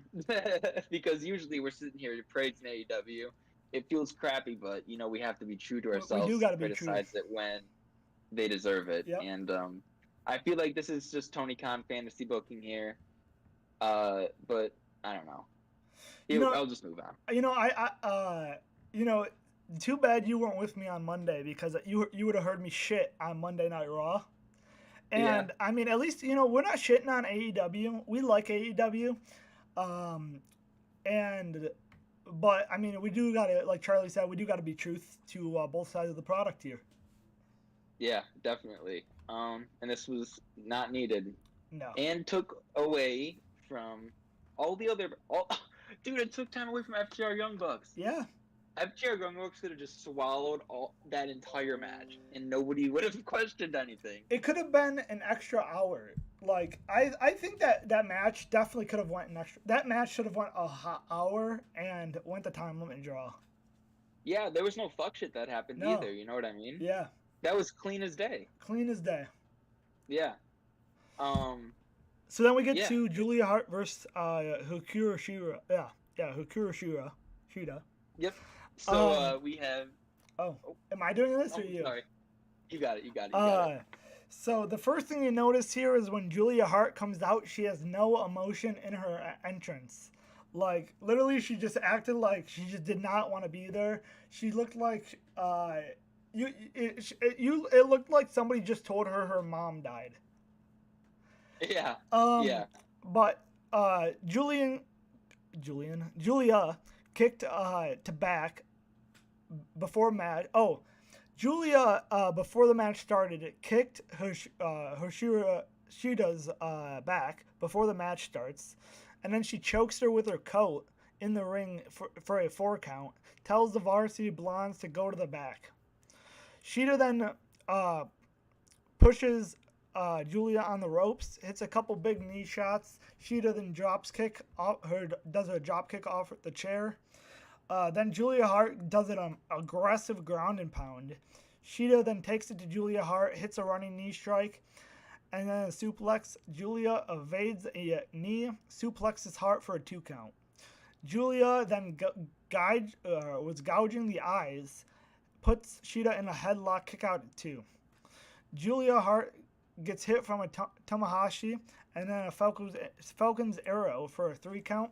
Because usually we're sitting here praising AEW. It feels crappy, but, we have to be true to ourselves. We do got to be true. Criticize it when they deserve it. Yep. And I feel like this is just Tony Khan fantasy booking here. But I don't know. You know, I'll just move on. you know, you know, too bad you weren't with me on Monday because you would have heard me shit on Monday Night Raw. Yeah, And I mean, at least we're not shitting on AEW. We like AEW, um, and but I mean, we do gotta, like Charlie said, we do gotta be truth to both sides of the product here. yeah, definitely. And this was not needed, No. and took away from all the other. All, dude, it took time away from FTR Young Bucks. Yeah. FTR Young Bucks could have just swallowed all that entire match, and nobody would have questioned anything. It could have been an extra hour. Like I think that match definitely could have went an extra. That match should have went a hot hour and went the time limit draw. Yeah, there was no fuck shit that happened No. either. You know what I mean? Yeah. That was clean as day. Clean as day. Yeah. Um. So then we get Yeah. to Julia Hart versus Hikaru Shida. Yeah. Yeah. Hikaru Shida. Shida. Yep. So we have. Oh, am I doing this or Oh, you? sorry. You got it. You got it. You got it. So the first thing you notice here is when Julia Hart comes out, she has no emotion in her entrance. Like literally, she just acted like she just did not want to be there. She looked like it looked like somebody just told her mom died. Yeah. Um, Yeah. but Julia kicked to back before match. Oh, Julia, before the match started, kicked Shida's back before the match starts, and then she chokes her with her coat in the ring for a 4 count, tells the Varsity Blondes to go to the back. Shida then pushes Julia on the ropes, hits a couple big knee shots. Shida then does a drop kick off the chair. Then Julia Hart does an aggressive ground and pound. Shida then takes it to Julia Hart, hits a running knee strike, and then a suplex. Julia evades a knee, suplexes Hart for a 2 count. Julia then was gouging the eyes, puts Shida in a headlock, kick out at 2. Julia Hart gets hit from a Tamahashi and then a Falcon's Arrow for a 3 count.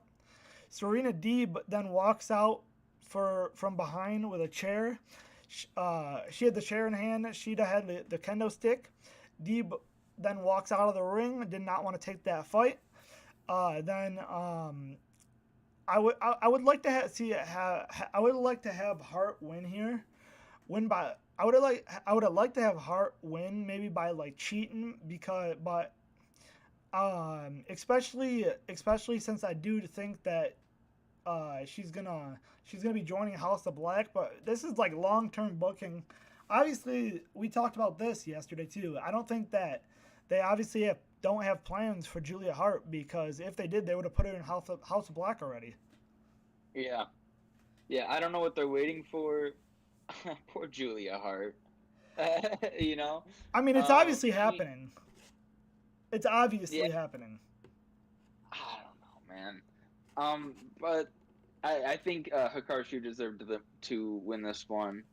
Serena Deeb then walks out from behind with a chair. She had the chair in hand. Shida had the kendo stick. Deeb then walks out of the ring. Did not want to take that fight. Then I would like to have Hart win here. I would have liked to have Hart win maybe by like cheating especially since I do think that she's gonna be joining House of Black, but this is like long-term booking. Obviously, we talked about this yesterday too. I don't think that they obviously don't have plans for Julia Hart, because if they did, they would have put her in House of Black already. Yeah. Yeah. I don't know what they're waiting for. Poor Julia Hart. You know. I mean, it's obviously happening. It's obviously happening. I don't know, man. But I think Hikaru Shida deserved to win this one.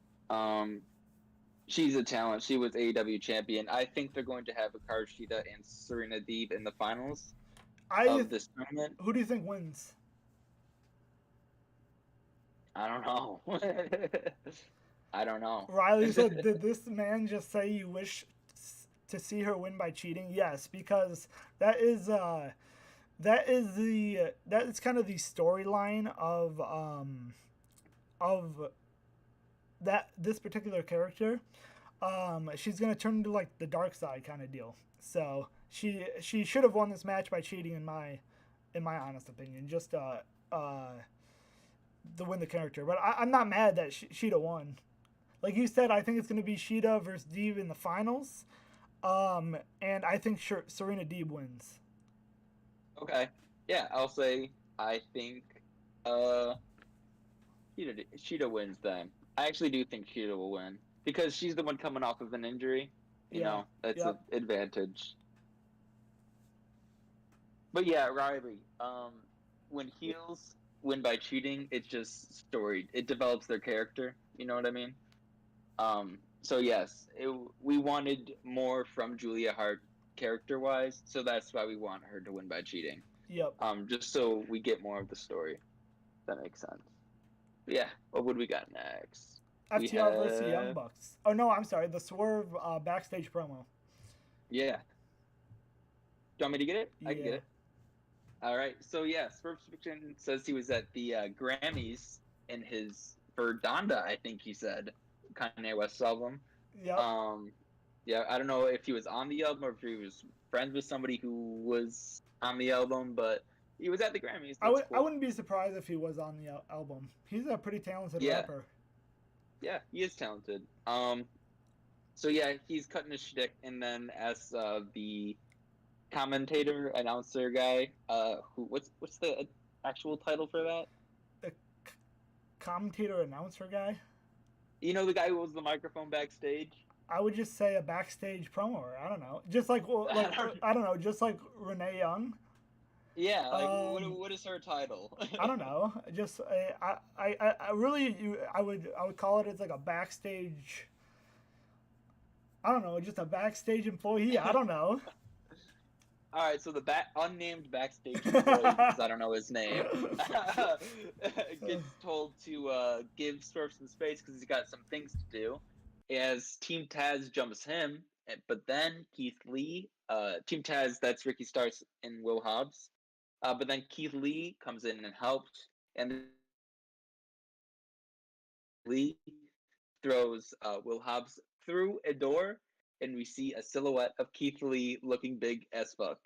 She's a talent. She was AEW champion. I think they're going to have Hikaru Shida and Serena Deeb in the finals of this tournament. Who do you think wins? I don't know. I don't know. Riley said, "Did this man just say you wish to see her win by cheating?" Yes, because that is kind of the storyline of this particular character. She's gonna turn into like the dark side kind of deal. So she should have won this match by cheating, in my honest opinion. Just to win the character. But I'm not mad that Shida won. Like you said, I think it's going to be Shida versus Deeb in the finals. And I think Serena Deeb wins. Okay. Yeah, I'll say I think Shida wins then. I actually do think Shida will win, because she's the one coming off of an injury. You know, that's an advantage. But yeah, Riley, when heels win by cheating, it's just storied. It develops their character. You know what I mean? So yes, we wanted more from Julia Hart character-wise, so that's why we want her to win by cheating. Yep. Just so we get more of the story. If that makes sense. But yeah. What would we got next? We FTR versus the Young have Bucks. Oh no, I'm sorry. The Swerve backstage promo. yeah. Do you want me to get it? I can get Yeah. it. All right. So yeah, Swerve Strickland says he was at the Grammys in his for Donda. I think he said Kanye West's album. Yep. Um, yeah, I don't know if he was on the album or if he was friends with somebody who was on the album, but he was at the Grammys. That's I cool. wouldn't be surprised if he was on the album. He's a pretty talented Yeah, rapper. yeah, he is talented. So yeah, he's cutting his shtick, and then as the commentator announcer guy, what's the actual title for that? The commentator announcer guy. You know the guy who holds the microphone backstage. I would just say a backstage promo. I don't know. Just like I don't know. Just like Renee Young. Yeah, like what is her title? I don't know. Just I really I would call it as like a backstage. I don't know. Just a backstage employee. I don't know. All right, so the unnamed backstage employee, because I don't know his name, gets told to give Swerve some space because he's got some things to do. As Team Taz jumps him, but then Keith Lee, Team Taz, that's Ricky Starks and Will Hobbs. But then Keith Lee comes in and helps, and Lee throws Will Hobbs through a door, and we see a silhouette of Keith Lee looking big as fuck.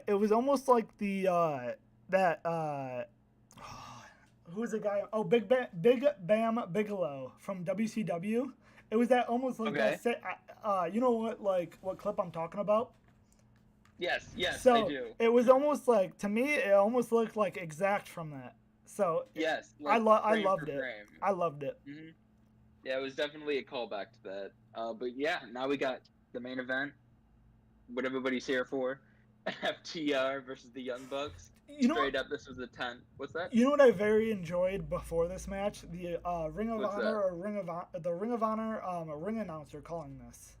It was almost like the that who's the guy? Oh, Big Bam Bigelow from WCW. It was that almost like Okay. that. You know what clip I'm talking about? Yes, So I do. it was almost like, to me, it almost looked like exact from that. So Yes, I frame loved for it. frame. I loved it. Mm-hmm. Yeah, it was definitely a callback to that. But yeah, now we got the main event. What everybody's here for. FTR versus the Young Bucks. You know, Straight up, this was a 10. What's that? you know what I very enjoyed before this match? The Ring of What's Honor that? or Ring of Honor a ring announcer calling this.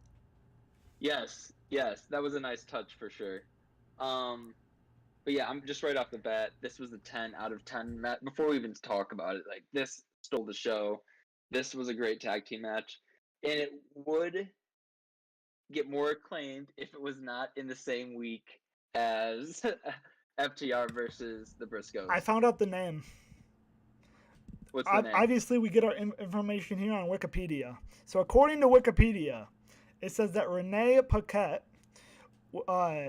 Yes, that was a nice touch for sure. But yeah, I'm just right off the bat. This was a 10 out of 10 match. Before we even talk about it, like this stole the show. This was a great tag team match, and it would get more acclaimed if it was not in the same week as FTR versus the Briscoes. I found out the name. What's the name? Obviously, we get our information here on Wikipedia. So according to Wikipedia, it says that Renee Paquette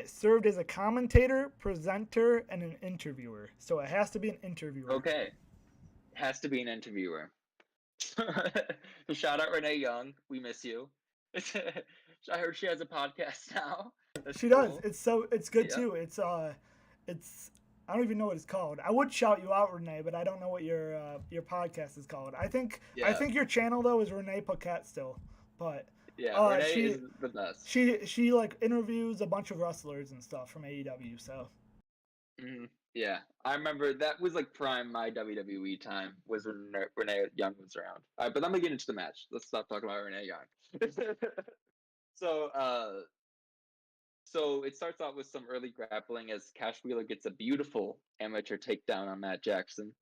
served as a commentator, presenter, and an interviewer. So it has to be an interviewer. Okay. It has to be an interviewer. So shout out Renee Young. We miss you. I heard she has a podcast now. That's She cool. does. It's good too. It's I don't even know what it's called. I would shout you out, Renee, but I don't know what your podcast is called. I think your channel though is Renee Paquette still, but yeah, Renee is the best. She like interviews a bunch of wrestlers and stuff from AEW. So. Mm-hmm. Yeah, I remember that was like prime my WWE time was when Renee Young was around. All right, but I'm gonna get into the match. Let's stop talking about Renee Young. So it starts out with some early grappling as Cash Wheeler gets a beautiful amateur takedown on Matt Jackson.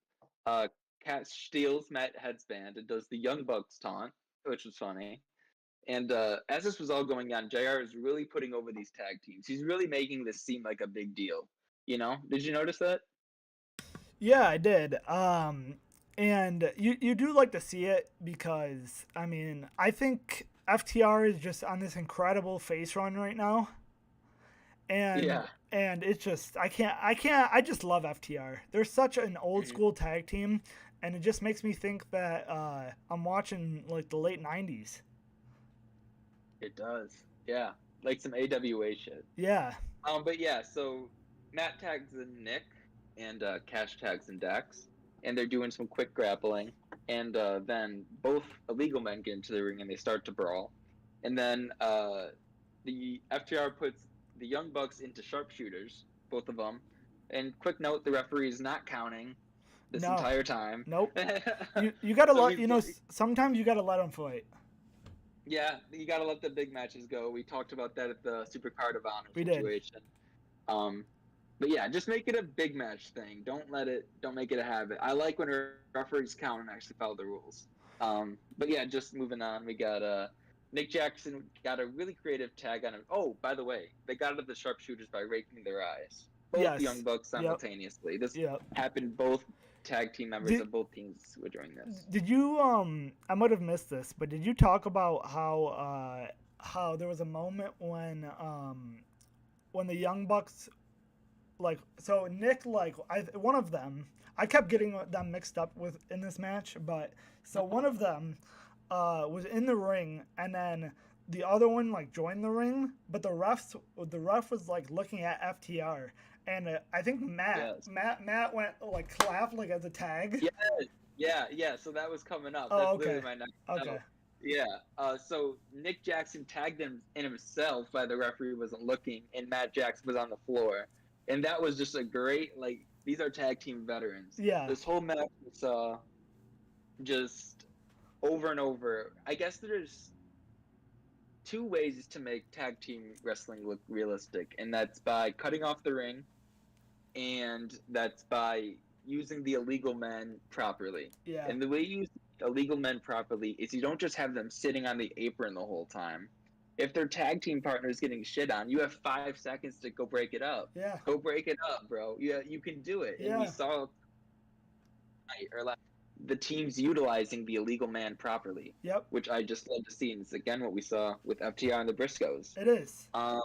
Cash steals Matt headband and does the Young Bucks taunt, which was funny. And as this was all going on, JR is really putting over these tag teams. He's really making this seem like a big deal. You know? Did you notice that? Yeah, I did. And you do like to see it because, I mean, I think FTR is just on this incredible face run right now. And it's just I just love FTR. They're such an old school tag team, and it just makes me think that I'm watching like the late 90s. It does. Yeah. Like some AWA shit. Yeah. But yeah, so Matt tags in Nick and Cash tags in Dax, and they're doing some quick grappling, and then both illegal men get into the ring and they start to brawl, and then the FTR puts the Young Bucks into sharpshooters, both of them. And quick note, the referee is not counting this entire time. Nope. You gotta sometimes you gotta let them fight. Yeah, you gotta let the big matches go. We talked about that at the Super Card of Honor We did. situation. Um, but yeah, just make it a big match thing. Don't make it a habit. I like when referees count and actually follow the rules. But yeah, just moving on. We got Nick Jackson got a really creative tag on him. Oh, by the way, they got at the sharpshooters by raking their eyes. Both Young Yes. Bucks Yep. simultaneously. This Yep. happened. Both tag team members Did of both teams were doing this. did you I might have missed this, but did you talk about how there was a moment when the Young Bucks, like, so Nick, like, one of them, I kept getting them mixed up with in this match, but so one of them was in the ring, and then the other one like joined the ring, but the ref was like looking at FTR, and I think Yes. Matt went like clapped like as a tag. Yeah. So that was coming up. Oh, That's literally okay, my next okay, note. Yeah. So Nick Jackson tagged him in himself while the referee wasn't looking, and Matt Jackson was on the floor, and that was just a great, like, these are tag team veterans. yeah, This whole match was just over and over. I guess there's two ways to make tag team wrestling look realistic, and that's by cutting off the ring, and that's by using the illegal men properly. yeah, And the way you use illegal men properly is you don't just have them sitting on the apron the whole time. If their tag team partner is getting shit on, you have 5 seconds to go break it up. yeah, Go break it up, bro. Yeah, you can do it. And we yeah. saw the teams utilizing the illegal man properly, Yep, which I just love to see. And it's again what we saw with FTR and the Briscoes. it is. Um,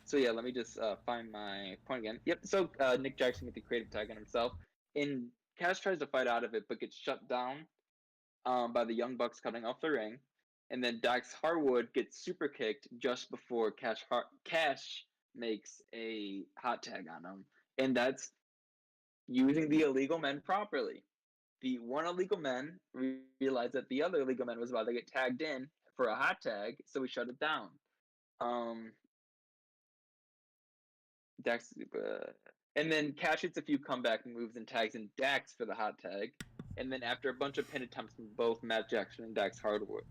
so yeah, let me just find my point again. Yep. So Nick Jackson with the creative tag on himself, and Cash tries to fight out of it, but gets shut down by the Young Bucks cutting off the ring, and then Dax Harwood gets super kicked just before Cash makes a hot tag on him, and that's using the illegal men properly. The one illegal man realized that the other illegal man was about to get tagged in for a hot tag, so he shut it down. Um, Dax, and then Cash hits a few comeback moves and tags in Dax for the hot tag. And then after a bunch of pin attempts from both Matt Jackson and Dax Harwood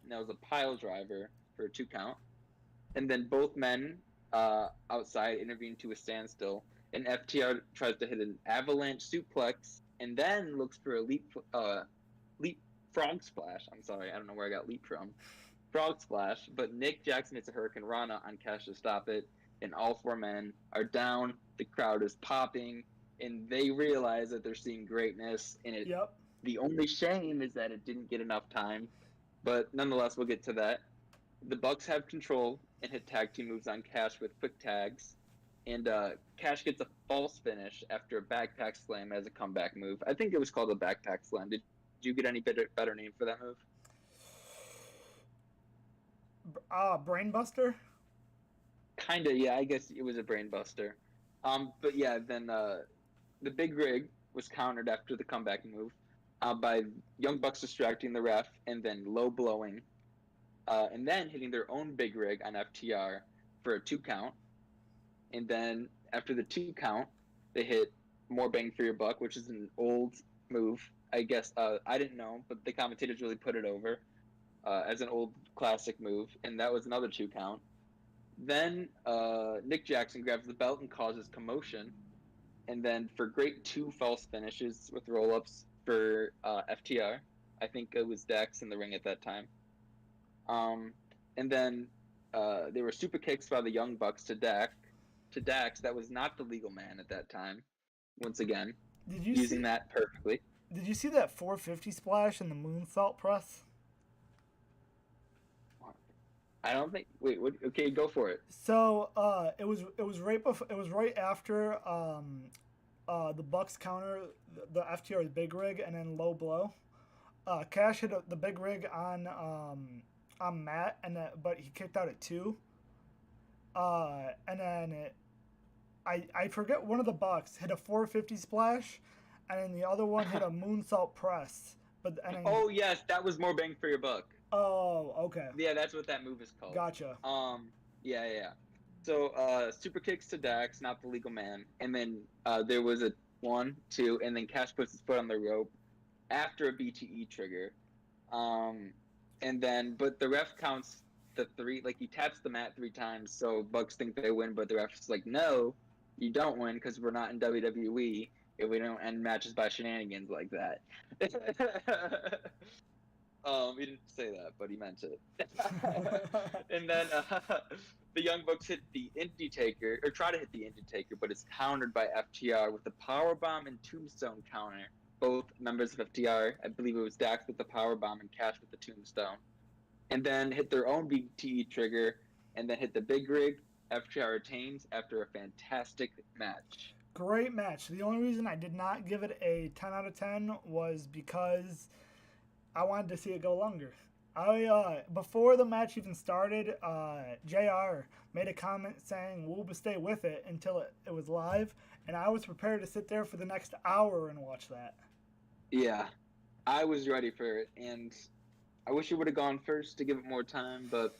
nails a pile driver for a 2 count. And then both men outside intervene to a standstill. And FTR tries to hit an avalanche suplex and then looks for a leap frog splash. I'm sorry, I don't know where I got leap from. Frog Splash, but Nick Jackson hits a Hurricane Rana on Cash to stop it, and all four men are down. The crowd is popping, and they realize that they're seeing greatness. And Yep. the only shame is that it didn't get enough time, but nonetheless, we'll get to that. The Bucks have control and hit tag team moves on Cash with quick tags, and Cash gets a false finish after a backpack slam as a comeback move. I think it was called a backpack slam. Did you get any better name for that move? Brainbuster. Kinda, yeah. I guess it was a brain buster. But yeah, then the big rig was countered after the comeback move by Young Bucks distracting the ref and then low blowing, and then hitting their own big rig on FTR for a 2 count. And then after the 2 count, they hit more bang for your buck, which is an old move. I guess I didn't know, but the commentators really put it over as an old classic move, and that was another 2 count. Then Nick Jackson grabs the belt and causes commotion. And then for great two false finishes with roll ups for FTR. I think it was Dax in the ring at that time. Um, and then there were super kicks by the Young Bucks to Dax. That was not the legal man at that time. Once again, Did you using see? that perfectly. Did you see that 450 splash in the moonsault press? I don't think. Wait, what? Okay, go for it. So it was right after the Bucks counter the FTR's big rig and then low blow. Cash hit the big rig on Matt, but he kicked out at 2. And then I forget, one of the Bucks hit a 450 splash, and then the other one hit a moonsault press. But and then, Oh yes, that was more bang for your buck. oh, okay, Yeah, that's what that move is called. gotcha. Yeah. So, super kicks to Dax, not the legal man, and then there was a 1, 2, and then Cash puts his foot on the rope after a BTE trigger. And then, but the ref counts the three, like he taps the mat 3 times, so Bucks think they win, but the ref's like, no, you don't win because we're not in WWE and we don't end matches by shenanigans like that. He didn't say that, but he meant it. And then the Young Bucks hit the Indy Taker, or try to hit the Indy Taker, but it's countered by FTR with the Powerbomb and Tombstone counter. Both members of FTR, I believe it was Dax with the Powerbomb and Cash with the Tombstone. And then hit their own BTE trigger, and then hit the Big Rig. FTR retains after a fantastic match. Great match. The only reason I did not give it a 10 out of 10 was because I wanted to see it go longer. Before the match even started, JR made a comment saying we'll stay with it until it was live, and I was prepared to sit there for the next hour and watch that. Yeah, I was ready for it, and I wish it would have gone first to give it more time, but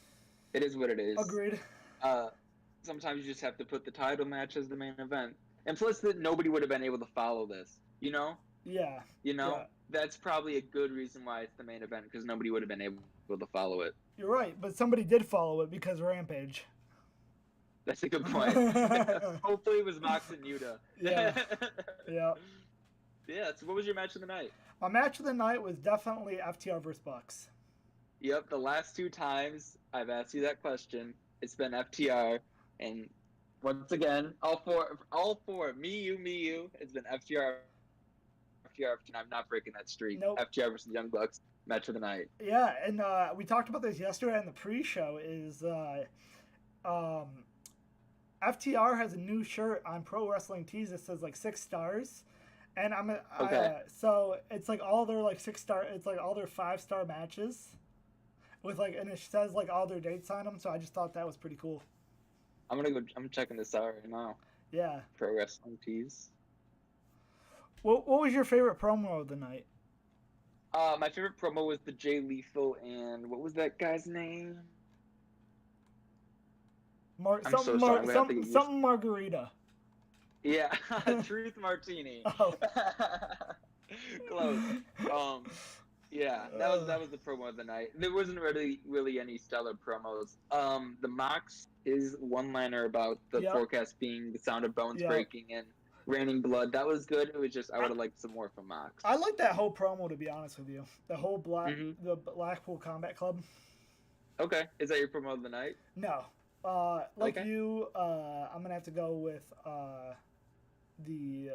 it is what it is. Agreed. Sometimes you just have to put the title match as the main event. And plus, that nobody would have been able to follow this, you know? Yeah. Yeah. That's probably a good reason why it's the main event, because nobody would have been able to follow it. You're right, but somebody did follow it because Rampage. That's a good point. Hopefully it was Mox and Yuta. Yeah. Yeah. Yeah, so what was your match of the night? My match of the night was definitely FTR vs. Bucks. Yep, the last 2 times I've asked you that question, it's been FTR, and once again, all four, me, you, it's been FTR. I'm not breaking that streak. Nope. FTR versus Young Bucks, match of the night. Yeah, and we talked about this yesterday in the pre-show. FTR has a new shirt on Pro Wrestling Tees that says like 6 stars, and so it's like all their like 6-star. It's like all their 5-star matches, with like, and it says like all their dates on them. So I just thought that was pretty cool. I'm checking this out right now. Yeah. Pro Wrestling Tees. What was your favorite promo of the night? My favorite promo was the Jay Lethal and what was that guy's name? Something Margarita. Yeah, Truth Martini. Oh. Close. Yeah, that was the promo of the night. There wasn't really any stellar promos. The Mox, his one-liner about the forecast being the sound of bones breaking and raining blood, that was good. It was just I would have liked some more from Mox. I like that whole promo, to be honest with you. The whole the Blackpool Combat Club. Okay, is that your promo of the night? No, you, I'm gonna have to go with the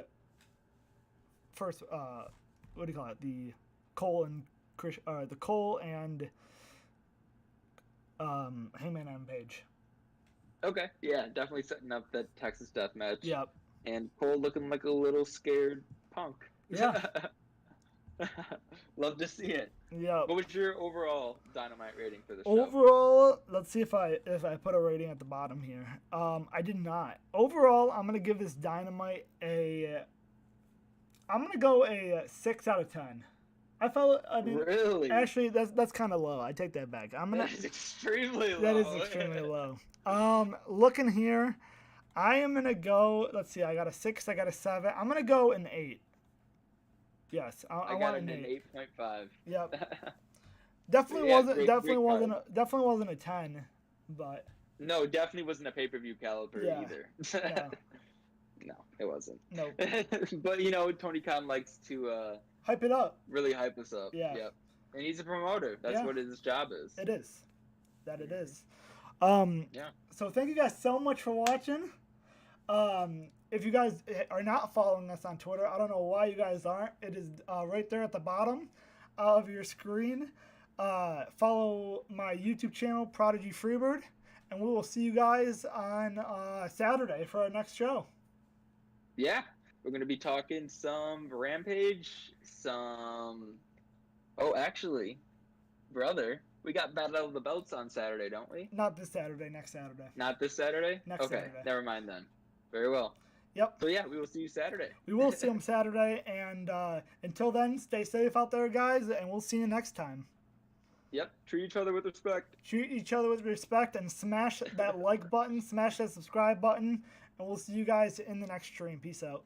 first. What do you call it? The Cole and Hangman Adam Page. Okay, yeah, definitely setting up that Texas Death Match. Yep. And Cole looking like a little scared punk. Yeah. Love to see it. Yeah. What was your overall Dynamite rating for the show? Overall, let's see if I put a rating at the bottom here. I did not. Overall, I'm gonna give this Dynamite I'm gonna go a 6 out of 10. Really? Actually, that's kind of low. I take that back. That is extremely low. That is extremely low. Looking here, I am gonna go. Let's see. I got a 6. I got a 7. I'm gonna go an 8. Yes, I got want an 8.5. Yep. Definitely definitely wasn't a 10, but no, definitely wasn't a pay-per-view caliber either. No. No, it wasn't. No. But Tony Khan likes to hype it up. Really hype us up. Yeah. Yep. And he's a promoter. That's what his job is. It is. That it is. Yeah. So thank you guys so much for watching. If you guys are not following us on Twitter, I don't know why you guys aren't. It is right there at the bottom of your screen. Follow my YouTube channel, Prodigy Freebird, and we will see you guys on Saturday for our next show. Yeah. We're going to be talking some Rampage, actually, brother, we got Battle of the Belts on Saturday, don't we? Not this Saturday, next Saturday. Not this Saturday? Next Saturday. Okay, never mind then. Very well. Yep. So, yeah, we will see you Saturday. We will see them Saturday, and until then, stay safe out there, guys, and we'll see you next time. Yep, treat each other with respect. Treat each other with respect, and smash that like button, smash that subscribe button, and we'll see you guys in the next stream. Peace out.